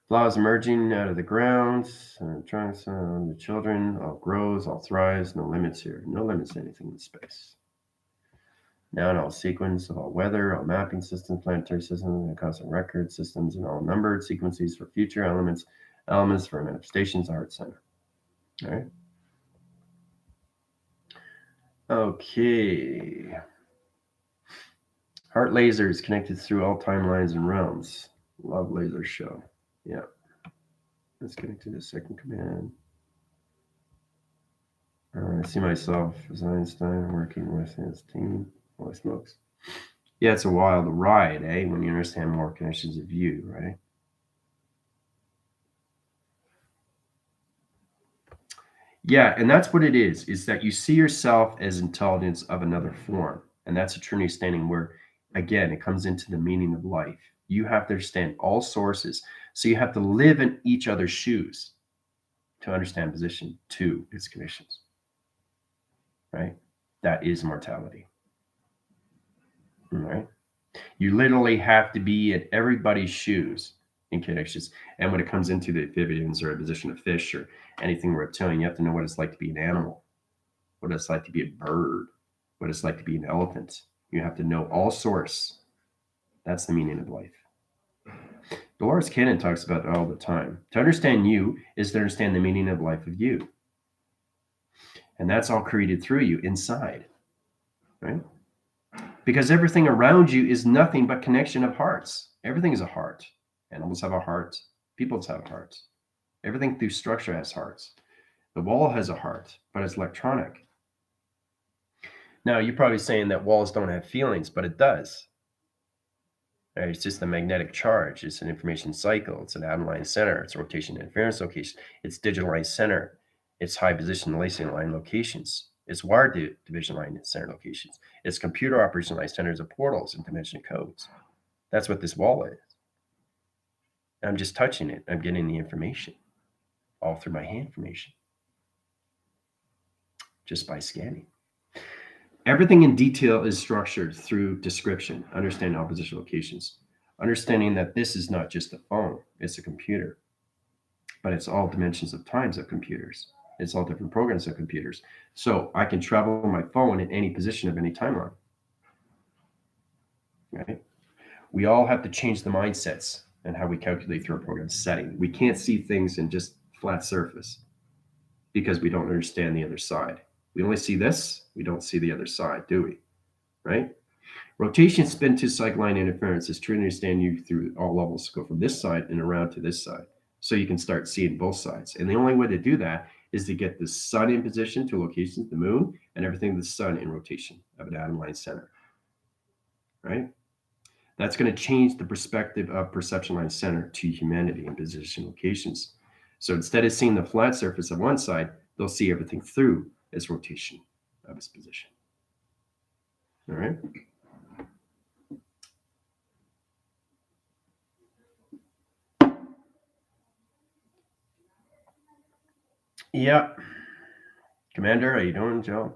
Flowers emerging out of the ground, trunks on the children, all grows, all thrives, no limits here. No limits to anything in space. Now in all sequence of all weather, all mapping systems, planetary systems, and constant record systems, and all numbered sequences for future elements for manifestations, heart center. All right. Okay. Heart lasers connected through all timelines and realms. Love laser show. Yeah. Let's connect to the second command. I see myself as Einstein working with his team. Holy smokes. Yeah, it's a wild ride, eh? When you understand more connections of you, right? Yeah, and that's what it is that you see yourself as intelligence of another form. And that's a true understanding where Again, it comes into the meaning of life. You have to understand all sources. So you have to live in each other's shoes to understand position to its conditions, right? That is mortality, right? You literally have to be in everybody's shoes in connections. And when it comes into the amphibians or a position of fish or anything reptilian, you have to know what it's like to be an animal, what it's like to be a bird, what it's like to be an elephant. You have to know all source. That's the meaning of life. Dolores Cannon talks about it all the time. To understand you is to understand the meaning of life of you. And that's all created through you inside, right? Because everything around you is nothing but connection of hearts. Everything is a heart. Animals have a heart. People have hearts. Everything through structure has hearts. The wall has a heart, but it's electronic. Now, you're probably saying that walls don't have feelings, but it does. Right? It's just a magnetic charge. It's an information cycle. It's an atom line center. It's rotation interference location. It's digital line center. It's high position lacing line locations. It's wired division line center locations. It's computer operation line centers of portals and dimension codes. That's what this wall is. I'm just touching it. I'm getting the information all through my hand information just by scanning. Everything in detail is structured through description, understanding all position locations, understanding that this is not just a phone, it's a computer, but it's all dimensions of times of computers. It's all different programs of computers. So I can travel my phone in any position of any timeline. Right? We all have to change the mindsets and how we calculate through a program setting. We can't see things in just flat surface because we don't understand the other side. We only see this, we don't see the other side, do we? Right? Rotation, spin to cycle line interference is to understand you through all levels, go from this side and around to this side. So you can start seeing both sides. And the only way to do that is to get the sun in position to locations, the moon, and everything the sun in rotation of an atom line center. Right? That's going to change the perspective of perception line center to humanity in position locations. So instead of seeing the flat surface of one side, they'll see everything through its rotation of its position. All right? Yeah. Commander, how you doing, Joe?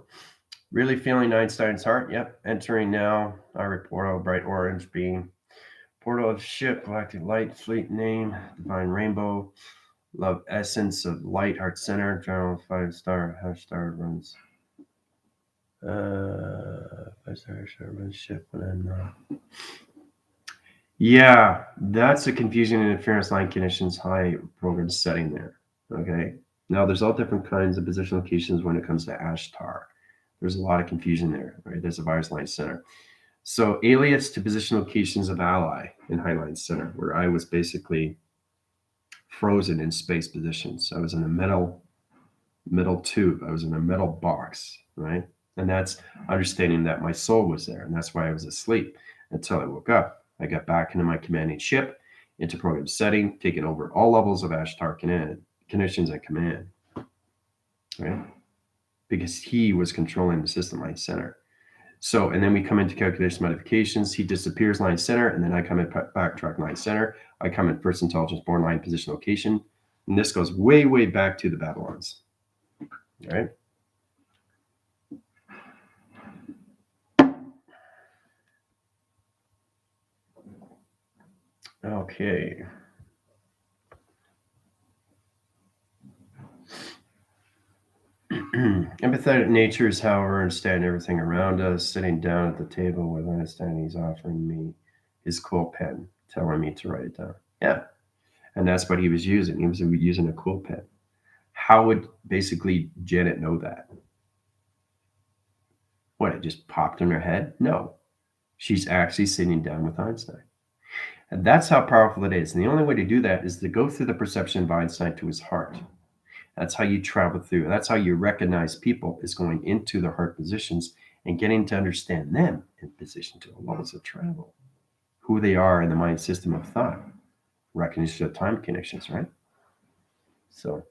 Really feeling Einstein's heart? Yep. Entering now. Our portal, bright orange beam. Portal of ship, galactic light, fleet name, divine rainbow, love essence of light, heart center, general 5-star, half-star runs. 5-star, half-star runs ship, and then. Yeah, that's a confusion and interference line conditions high program setting there. Okay. Now there's all different kinds of position locations when it comes to Ashtar. There's a lot of confusion there, right? There's a virus line center. So alias to position locations of ally in Highline Center, where I was basically frozen in space positions. I was in a metal tube. I was in a metal box, right? And that's understanding that my soul was there, and that's why I was asleep until I woke up. I got back into my commanding ship, into program setting, taking over all levels of Ashtar conditions and command, right? Because he was controlling the system line center. So, and then we come into calculation modifications. He disappears line center, and then I come in backtrack line center. I come in first intelligence born line position location. And this goes way, way back to the Babylons. All right. Okay. Empathetic nature is, however, understand everything around us. Sitting down at the table with Einstein, he's offering me his quill pen, telling me to write it down. Yeah. And that's what he was using. He was using a quill pen. How would basically Janet know that? What, it just popped in her head? No. She's actually sitting down with Einstein. And that's how powerful it is. And the only way to do that is to go through the perception of Einstein to his heart. That's how you travel through. That's how you recognize people, is going into their heart positions and getting to understand them in position to the levels of travel, who they are in the mind system of thought, recognition of time connections, right? So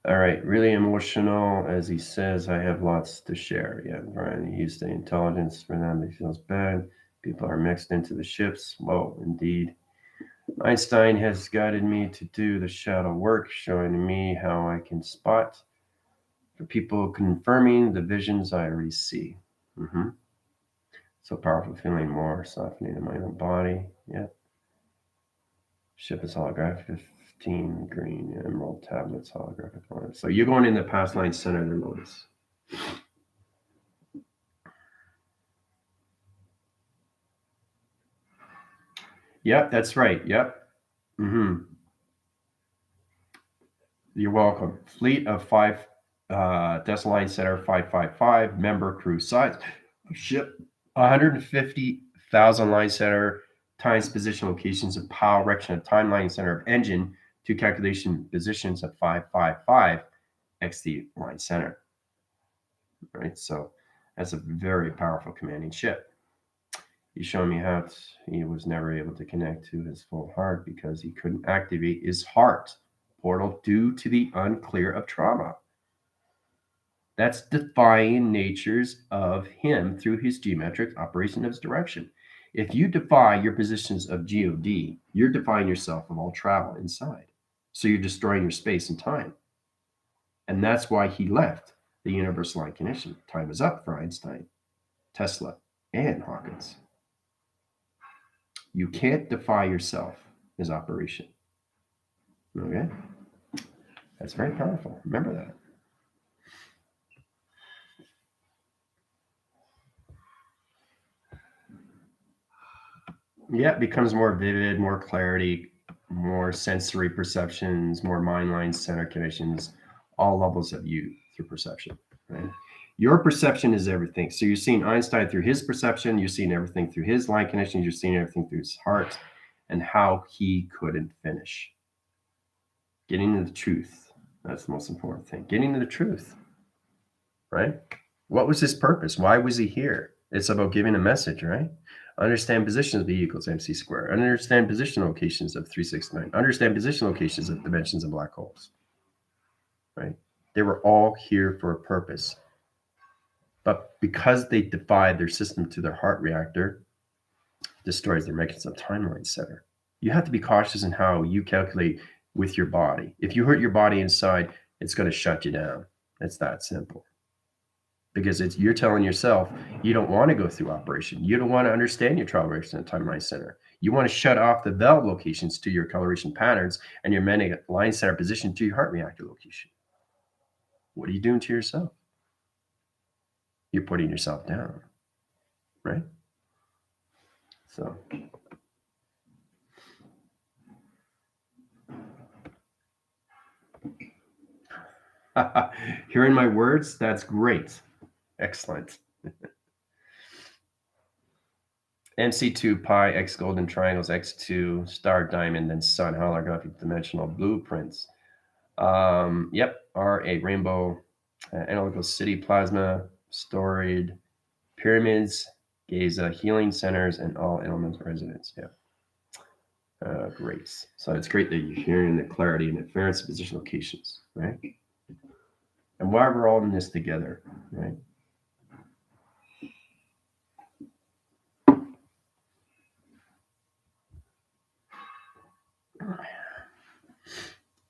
All right, really emotional, as he says, I have lots to share. Yeah, Brian, he used the intelligence for them. He feels bad. People are mixed into the ships. Whoa, indeed. Einstein has guided me to do the shadow work, showing me how I can spot for people, confirming the visions I already see. Mm-hmm. So powerful, feeling more softening in my own body. Yeah. Ship is holographic. 15 green emerald tablets holographic. So you're going in the past line center there, Lotus. Yep, that's right. Yep. Mm-hmm. You're welcome. Fleet of five, Decimal Line Center 555, member crew size. Ship 150,000 line center times position locations of power erection of timeline center of engine to calculation positions of 555 XD line center. Right. So that's a very powerful commanding ship. He showed me how he was never able to connect to his full heart because he couldn't activate his heart portal due to the unclear of trauma. That's defying natures of him through his geometric operation of his direction. If you defy your positions of God, you're defying yourself of all travel inside. So you're destroying your space and time. And that's why he left the universal line condition. Time is up for Einstein, Tesla, and Hawkins. You can't defy yourself, his operation. Okay? That's very powerful. Remember that. Yeah, it becomes more vivid, more clarity, more sensory perceptions, more mind line center connections, all levels of you through perception. Right? Your perception is everything. So you're seeing Einstein through his perception, you're seeing everything through his line connections, you're seeing everything through his heart and how he couldn't finish. Getting to the truth. That's the most important thing. Getting to the truth. Right? What was his purpose? Why was he here? It's about giving a message, right? Understand positions of B equals MC squared. Understand position locations of 369. Understand position locations of dimensions of black holes, right? They were all here for a purpose. But because they defied their system to their heart reactor, destroys their mechanism of timeline center. You have to be cautious in how you calculate with your body. If you hurt your body inside, it's going to shut you down. It's that simple. Because you're telling yourself you don't want to go through operation. You don't want to understand your travel rate and timeline center. You want to shut off the valve locations to your coloration patterns and your magnetic line center position to your heart reactor location. What are you doing to yourself? You're putting yourself down, right? So, hearing my words, that's great. Excellent. MC2 pi x golden triangles x2 star diamond then sun holographic dimensional blueprints. Yep, are a rainbow analytical city plasma storied pyramids, Gaza healing centers, and all elemental residents. Yeah. Great. So it's great that you're hearing the clarity and inference of position locations, right? And why we're all in this together, right?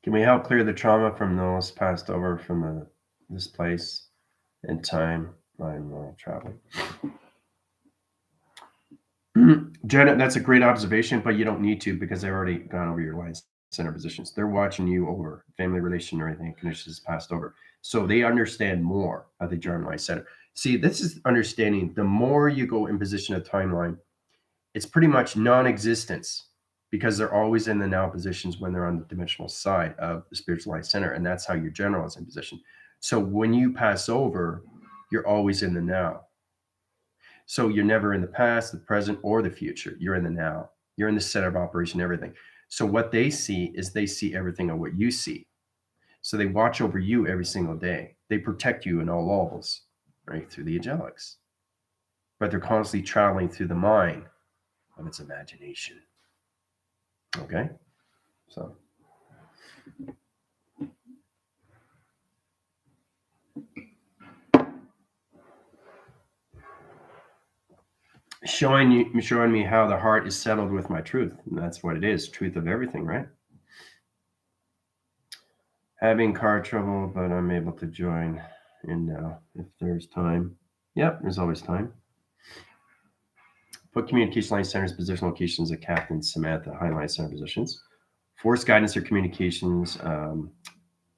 Can we help clear the trauma from those passed over from this place and time line travel? Janet, that's a great observation, but you don't need to because they've already gone over your line center positions. They're watching you over family relation or anything conditions passed over. So they understand more of the germ line center. See, this is understanding the more you go in position of timeline, it's pretty much non-existence because they're always in the now positions when they're on the dimensional side of the spiritual line center. And that's how your general is in position. So when you pass over, you're always in the now. So you're never in the past, the present, or the future. You're in the now. You're in the center of operation, everything. So what they see is they see everything of what you see. So they watch over you every single day. They protect you in all levels, right, through the angelics. But they're constantly traveling through the mind of its imagination. Okay? So showing me how the heart is settled with my truth. And that's what it is, truth of everything, right? Having car trouble, but I'm able to join in now if there's time. Yep, there's always time. Put communication line centers, position locations at Captain Samantha, highline center positions. Force guidance or communications,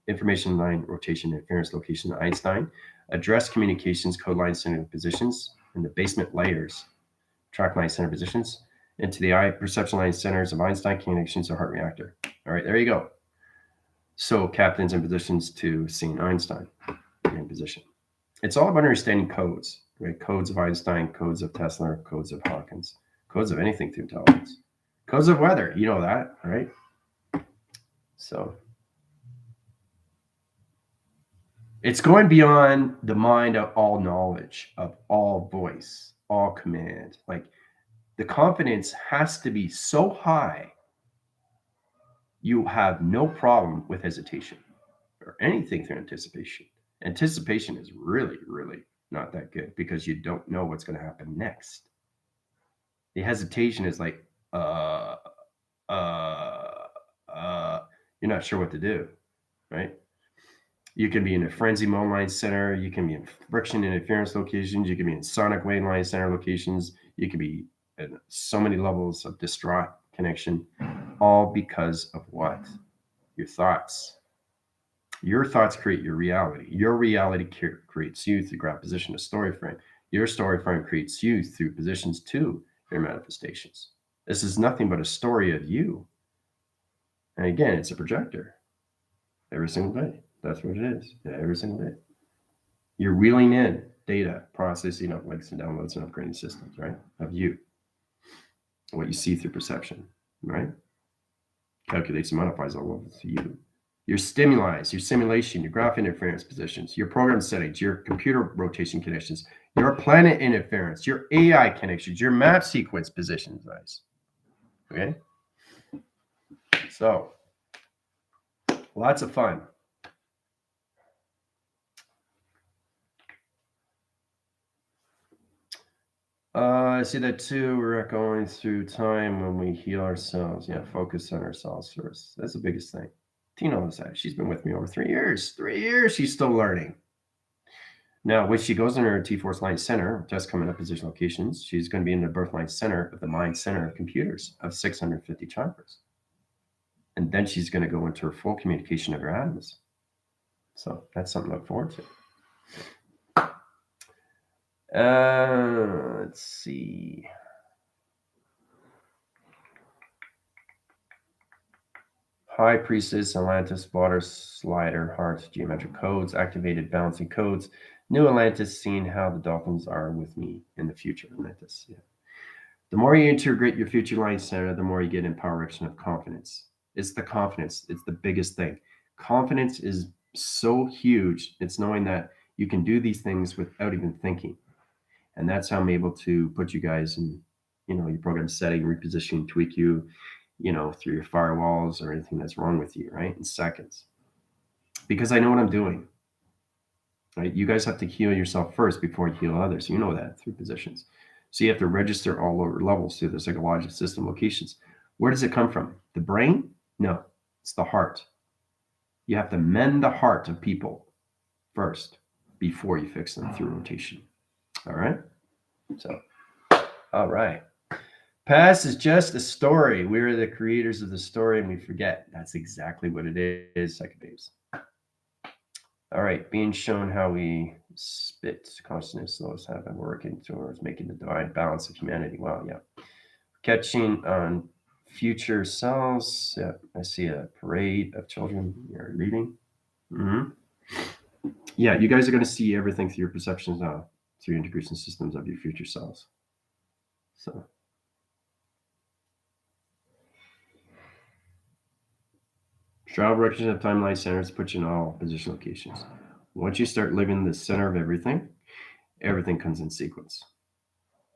information line rotation interference location, Einstein. Address communications, code line center positions, in the basement layers, track line center positions, into the eye perception line centers of Einstein connections or heart reactor. All right, there you go. So captains in positions to seeing Einstein in position. It's all about understanding codes, right? Codes of Einstein, codes of Tesla, codes of Hawkins, codes of anything through intelligence, codes of weather. You know that, right? So it's going beyond the mind of all knowledge, of all voice, all command. Like the confidence has to be so high, you have no problem with hesitation or anything through anticipation. Anticipation is really, really not that good because you don't know what's going to happen next. The hesitation is like, uh, uh, you're not sure what to do, right? You can be in a frenzy mode line center. You can be in friction interference locations. You can be in sonic wave line center locations. You can be at so many levels of distraught connection, all because of what? Your thoughts. Your thoughts create your reality. Your reality creates you through ground position, a story frame. Your story frame creates you through positions to your manifestations. This is nothing but a story of you. And again, it's a projector every single day. That's what it is. Yeah, every single day. You're reeling in data, processing uplinks and downloads and upgrading systems, right? Of you. What you see through perception, right? Calculates and modifies all of it to you. Your stimuli, your simulation, your graph interference positions, your program settings, your computer rotation connections, your planet interference, your AI connections, your map sequence positions, guys. Okay? So, lots of fun. I see that too. We're going through time when we heal ourselves. Yeah, focus on ourselves first. That's the biggest thing. Tina knows that. She's been with me over 3 years. 3 years. She's still learning. Now, when she goes in her T-Force Line Center, just coming up position locations, she's going to be in the birth line center of the mind center of computers of 650 chakras. And then she's going to go into her full communication of her atoms. So that's something to look forward to. Let's see. High Priestess, Atlantis, Water Slider, Heart, Geometric Codes, Activated Balancing Codes, New Atlantis, seeing how the dolphins are with me in the future. Atlantis, yeah. The more you integrate your future line center, the more you get empoweration of confidence. It's the confidence. It's the biggest thing. Confidence is so huge. It's knowing that you can do these things without even thinking. And that's how I'm able to put you guys in, your program setting, reposition, tweak you, through your firewalls or anything that's wrong with you, right? In seconds. Because I know what I'm doing. Right? You guys have to heal yourself first before you heal others. You know that through positions. So you have to register all lower levels through the psychological system locations. Where does it come from? The brain? No, it's the heart. You have to mend the heart of people first before you fix them through rotation. All right? So, all right. Past is just a story. We're the creators of the story and we forget. That's exactly what it is, Psychic Babes. All right, being shown how we spit consciousness, those have been working towards making the divine balance of humanity. Wow, yeah. Catching on future selves. Yeah, I see a parade of children you're reading. Yeah, you guys are going to see everything through your perceptions now, through your integration systems of your future selves. So. Travel directions of timeline centers put you in all position locations. Once you start living the center of everything comes in sequence.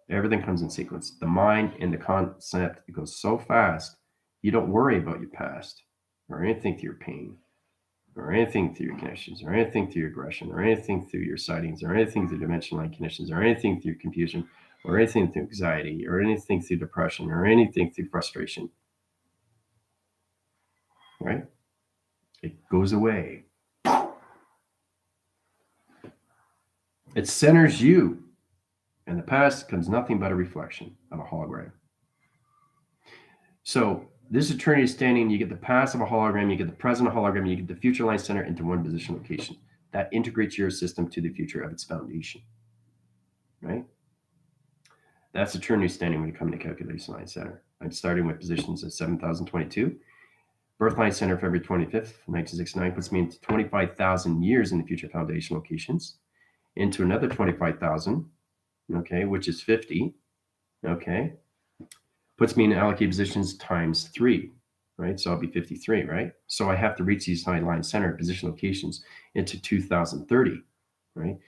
Everything comes in sequence. The mind and the concept, it goes so fast, you don't worry about your past or anything through your pain or anything through your connections or anything through your aggression or anything through your sightings or anything through dimension line connections or anything through confusion or anything through anxiety, or anything through depression, or anything through frustration, right? It goes away. It centers you, and the past becomes nothing but a reflection of a hologram. So this eternity standing, you get the past of a hologram, you get the present of a hologram, you get the future line center into one position location. That integrates your system to the future of its foundation, right? That's eternity standing when you come to calculation line center. I'm starting with positions at 7,022. Birth line center, February 25th, 1969, puts me into 25,000 years in the future foundation locations, into another 25,000, okay, which is 50, okay, puts me in allocated positions times 3, right? So I'll be 53, right? So I have to reach these high line center position locations into 2030, right?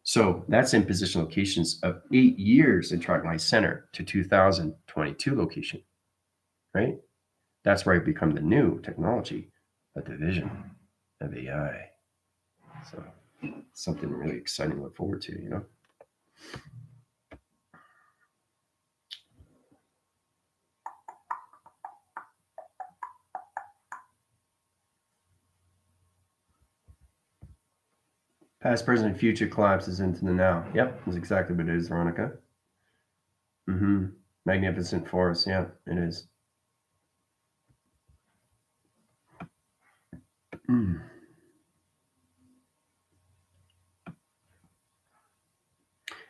So that's in position locations of 8 years in track line center to 2022 location, right? That's where I become the new technology, a division of AI. So something really exciting to look forward to, you know? Past, present, and future collapses into the now. Yep, that's exactly what it is, Veronica. Mm-hmm. Magnificent force. Yeah, it is. Mm.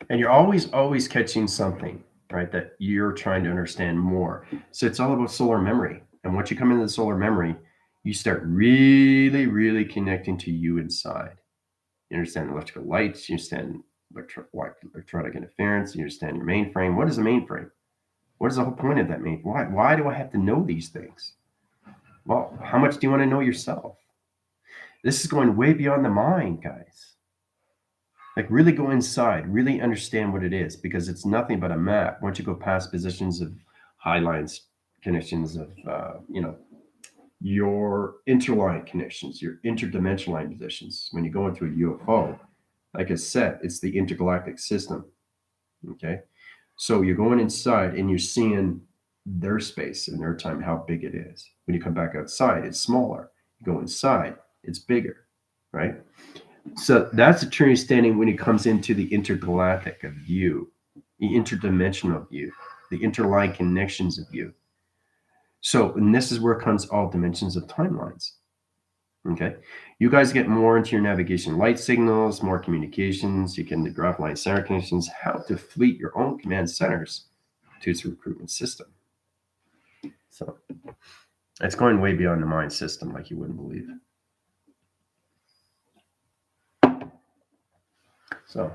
And you're always catching something, right, that you're trying to understand more. So it's all about solar memory. And once you come into the solar memory, you start really connecting to you inside. You understand electrical lights, you understand electronic interference, you understand your mainframe. What is a mainframe? What is the whole point of that mainframe? Why do I have to know these things? Well, how much do you want to know yourself? This is going way beyond the mind, guys. Like really go inside, really understand what it is, because it's nothing but a map. Once you go past positions of high lines, connections of your interline connections, your interdimensional line positions. When you go into a UFO, like I said, it's the intergalactic system. Okay, so you're going inside and you're seeing their space and their time, how big it is. When you come back outside, it's smaller. You go inside, it's bigger, right? So that's a true standing when it comes into the intergalactic of you, the interdimensional view, the interline connections of you. So, and this is where comes all dimensions of timelines. Okay. You guys get more into your navigation light signals, more communications. You can graph line center connections, how to fleet your own command centers to its recruitment system. So it's going way beyond the mind system like you wouldn't believe. So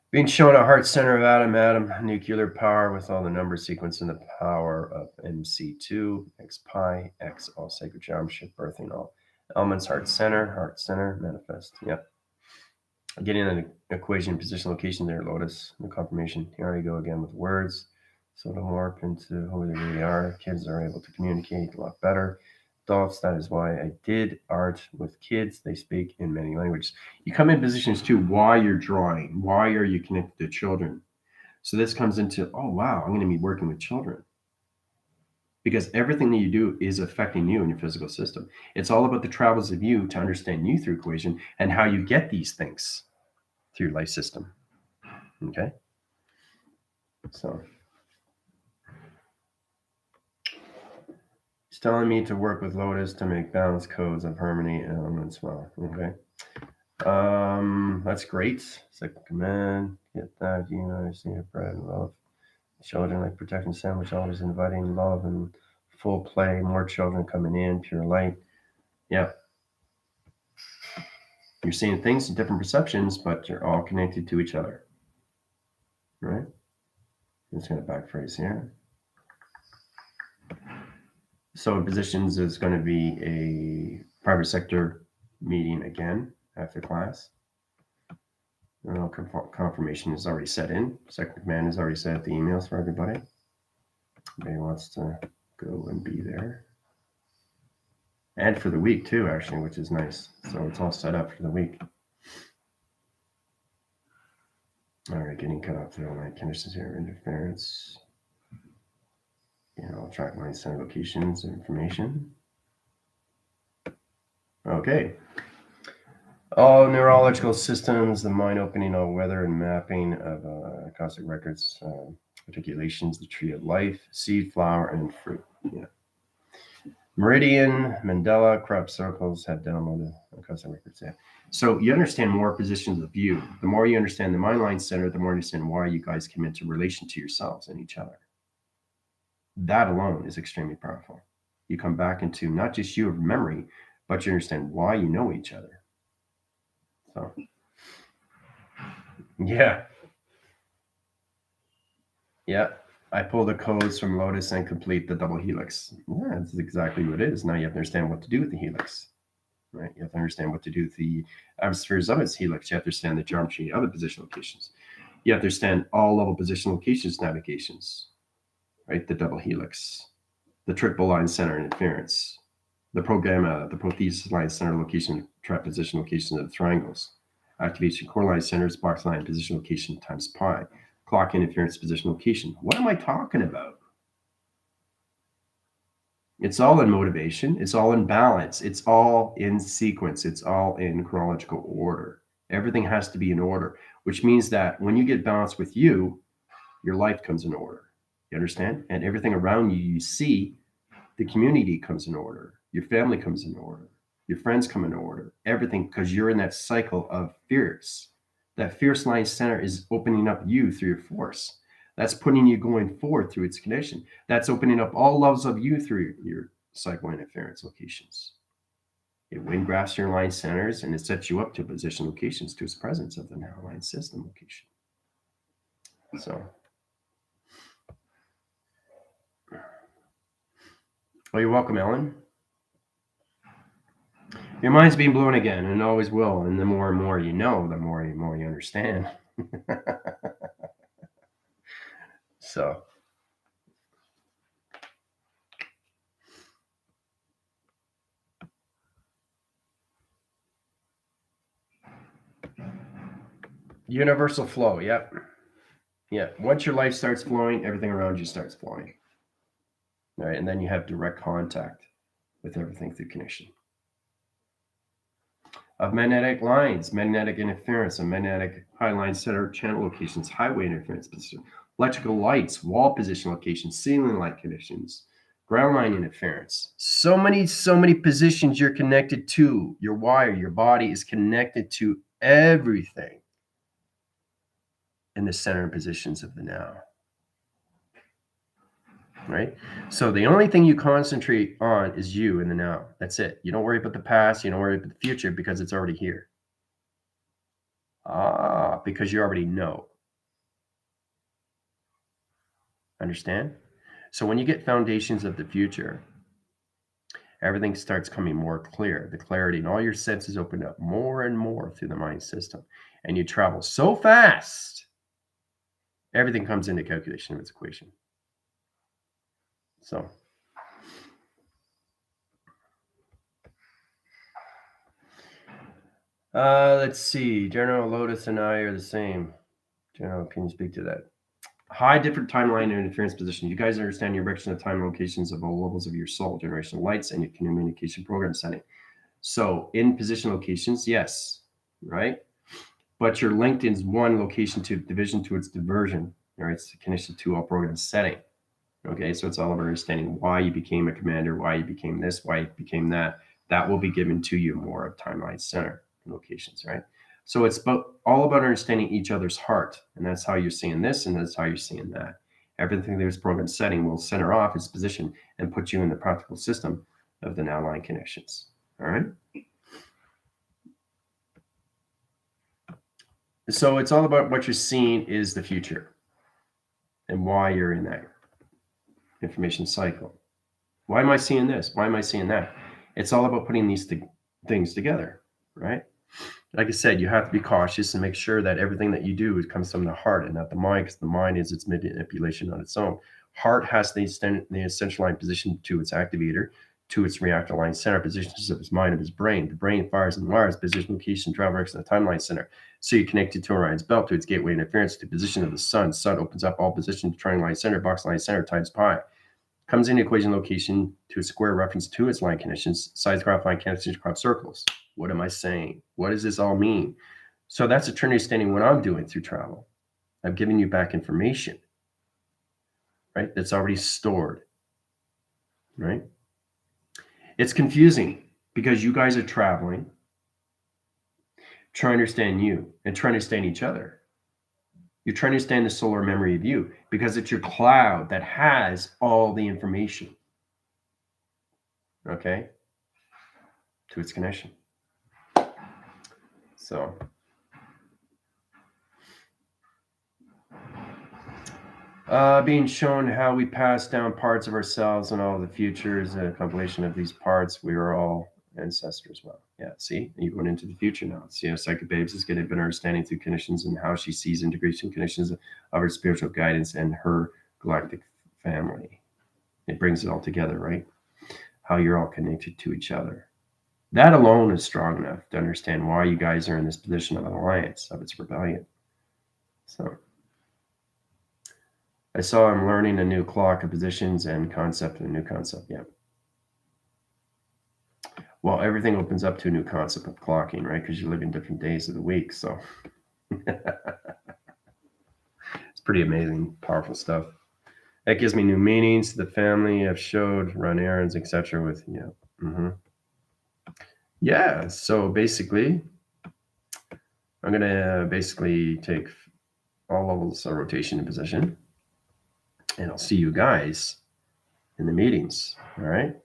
being shown a heart center of atom, nuclear power with all the number sequence and the power of MC2, X pi, X, all sacred geometry, birthing all elements, heart center, manifest. Yep. Getting an equation, position, location there, Lotus, the confirmation. Here I go again with words. So to morph into who they really are. Kids are able to communicate a lot better. Adults, that is why I did art with kids. They speak in many languages. You come in positions too, why you're drawing, why are you connected to children? So this comes into, oh wow, I'm going to be working with children. Because everything that you do is affecting you in your physical system. It's all about the travels of you to understand you through equation and how you get these things through life system. Okay. So he's telling me to work with Lotus to make balanced codes of harmony and elements well. Okay. That's great. Second command. Get that. You know, I see it, bread and love. Children like protection sandwich, always inviting love and full play. More children coming in, pure light. Yeah. You're seeing things in different perceptions, but you're all connected to each other. Right? I'm just going to back phrase here. So in positions is going to be a private sector meeting again after class. Confirmation is already set in. Second command has already set the emails for everybody. Everybody wants to go and be there. And for the week too, actually, which is nice. So it's all set up for the week. All right, getting cut off there. My conditions here, interference. Track line center locations and information. Okay. All neurological systems, the mind opening all weather and mapping of cosmic records, articulations, the tree of life, seed, flower, and fruit. Yeah. Meridian, Mandela, crop circles have downloaded cosmic records. Yeah. So you understand more positions of view. The more you understand the mind line center, the more you understand why you guys come into relation to yourselves and each other. That alone is extremely powerful. You come back into not just you of memory, but you understand why you know each other. So, yeah. Yeah. I pull the codes from Lotus and complete the double helix. Yeah, that's exactly what it is. Now you have to understand what to do with the helix, right? You have to understand what to do with the atmospheres of its helix. You have to understand the geometry of the position locations. You have to understand all level position locations navigations, right? The double helix, the triple line center interference, the programma, the prothesis line center location, trap position location of the triangles, activation core line centers, box line position location times pi, clock interference position location. What am I talking about? It's all in motivation. It's all in balance. It's all in sequence. It's all in chronological order. Everything has to be in order, which means that when you get balanced with you, your life comes in order. You understand? And everything around you, you see, the community comes in order. Your family comes in order. Your friends come in order. Everything, because you're in that cycle of fierce. That fierce line center is opening up you through your force. That's putting you going forward through its condition. That's opening up all levels of you through your cycle interference locations. It wind grafts your line centers and it sets you up to position locations to its presence of the narrow line system location. So, well, you're welcome, Ellen. Your mind's being blown again, and it always will. And the more and more you know, the more you understand. So, universal flow. Yep. Yeah. Once your life starts flowing, everything around you starts flowing. All right. And then you have direct contact with everything through connection. Of magnetic lines, magnetic interference, and magnetic high line center channel locations, highway interference position, electrical lights, wall position locations, ceiling light conditions, ground line interference. So many positions you're connected to. Your wire, your body is connected to everything in the center positions of the now. Right? So the only thing you concentrate on is you in the now. That's it. You don't worry about the past. You don't worry about the future because it's already here. Because you already know. Understand? So when you get foundations of the future, everything starts coming more clear. The clarity and all your senses open up more and more through the mind system. And you travel so fast, everything comes into calculation of its equation. So let's see. General Lotus and I are the same. General, can you speak to that? High different timeline and interference position. You guys understand your direction of time locations of all levels of your soul, generational lights, and your communication program setting. So in position locations, yes, right? But you're linked in one location to division to its diversion, right? It's connected to all program setting. Okay, so it's all about understanding why you became a commander, why you became this, why you became that. That will be given to you more of timeline center locations, right? So it's all about understanding each other's heart, and that's how you're seeing this, and that's how you're seeing that. Everything there's program setting will center off its position and put you in the practical system of the now line connections. All right. So it's all about what you're seeing is the future and why you're in that information cycle. Why am I seeing this? Why am I seeing that? It's all about putting these things together, right? Like I said, you have to be cautious and make sure that everything that you do comes from the heart and not the mind, because the mind is its manipulation on its own. Heart has the essential line position to its activator, to its reactor line center, positions of his mind, of his brain. The brain fires and wires, position, location, travel direction, the timeline center. So you connected to Orion's belt, to its gateway interference, to the position of the sun. Sun opens up all position to triangle line center, box line center times pi. Comes into equation location to a square reference to its line conditions, sides, graph line connections, crop circles. What am I saying? What does this all mean? So that's a true understanding what I'm doing through travel. I'm giving you back information, right? That's already stored, right? It's confusing because you guys are traveling, trying to understand you and trying to understand each other. You're trying to understand the solar memory of you because it's your cloud that has all the information, okay, to its connection. So being shown how we pass down parts of ourselves and all the futures, a compilation of these parts, we are all ancestors. Well, yeah, see, you're going into the future now. See how Psychic Babes is getting a better understanding through conditions and how she sees integration conditions of her spiritual guidance and her galactic family. It brings it all together, right? How you're all connected to each other. That alone is strong enough to understand why you guys are in this position of an alliance, of its rebellion. So I saw him learning a new clock of positions and concept, a new concept. Yeah. Well, everything opens up to a new concept of clocking, right? Because you live in different days of the week. So it's pretty amazing, powerful stuff. That gives me new meanings to the family. I've showed, run errands, etc. with, yeah. Mm-hmm. Yeah. So basically, I'm going to basically take all levels of rotation and position. And I'll see you guys in the meetings. All right.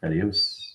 Adios.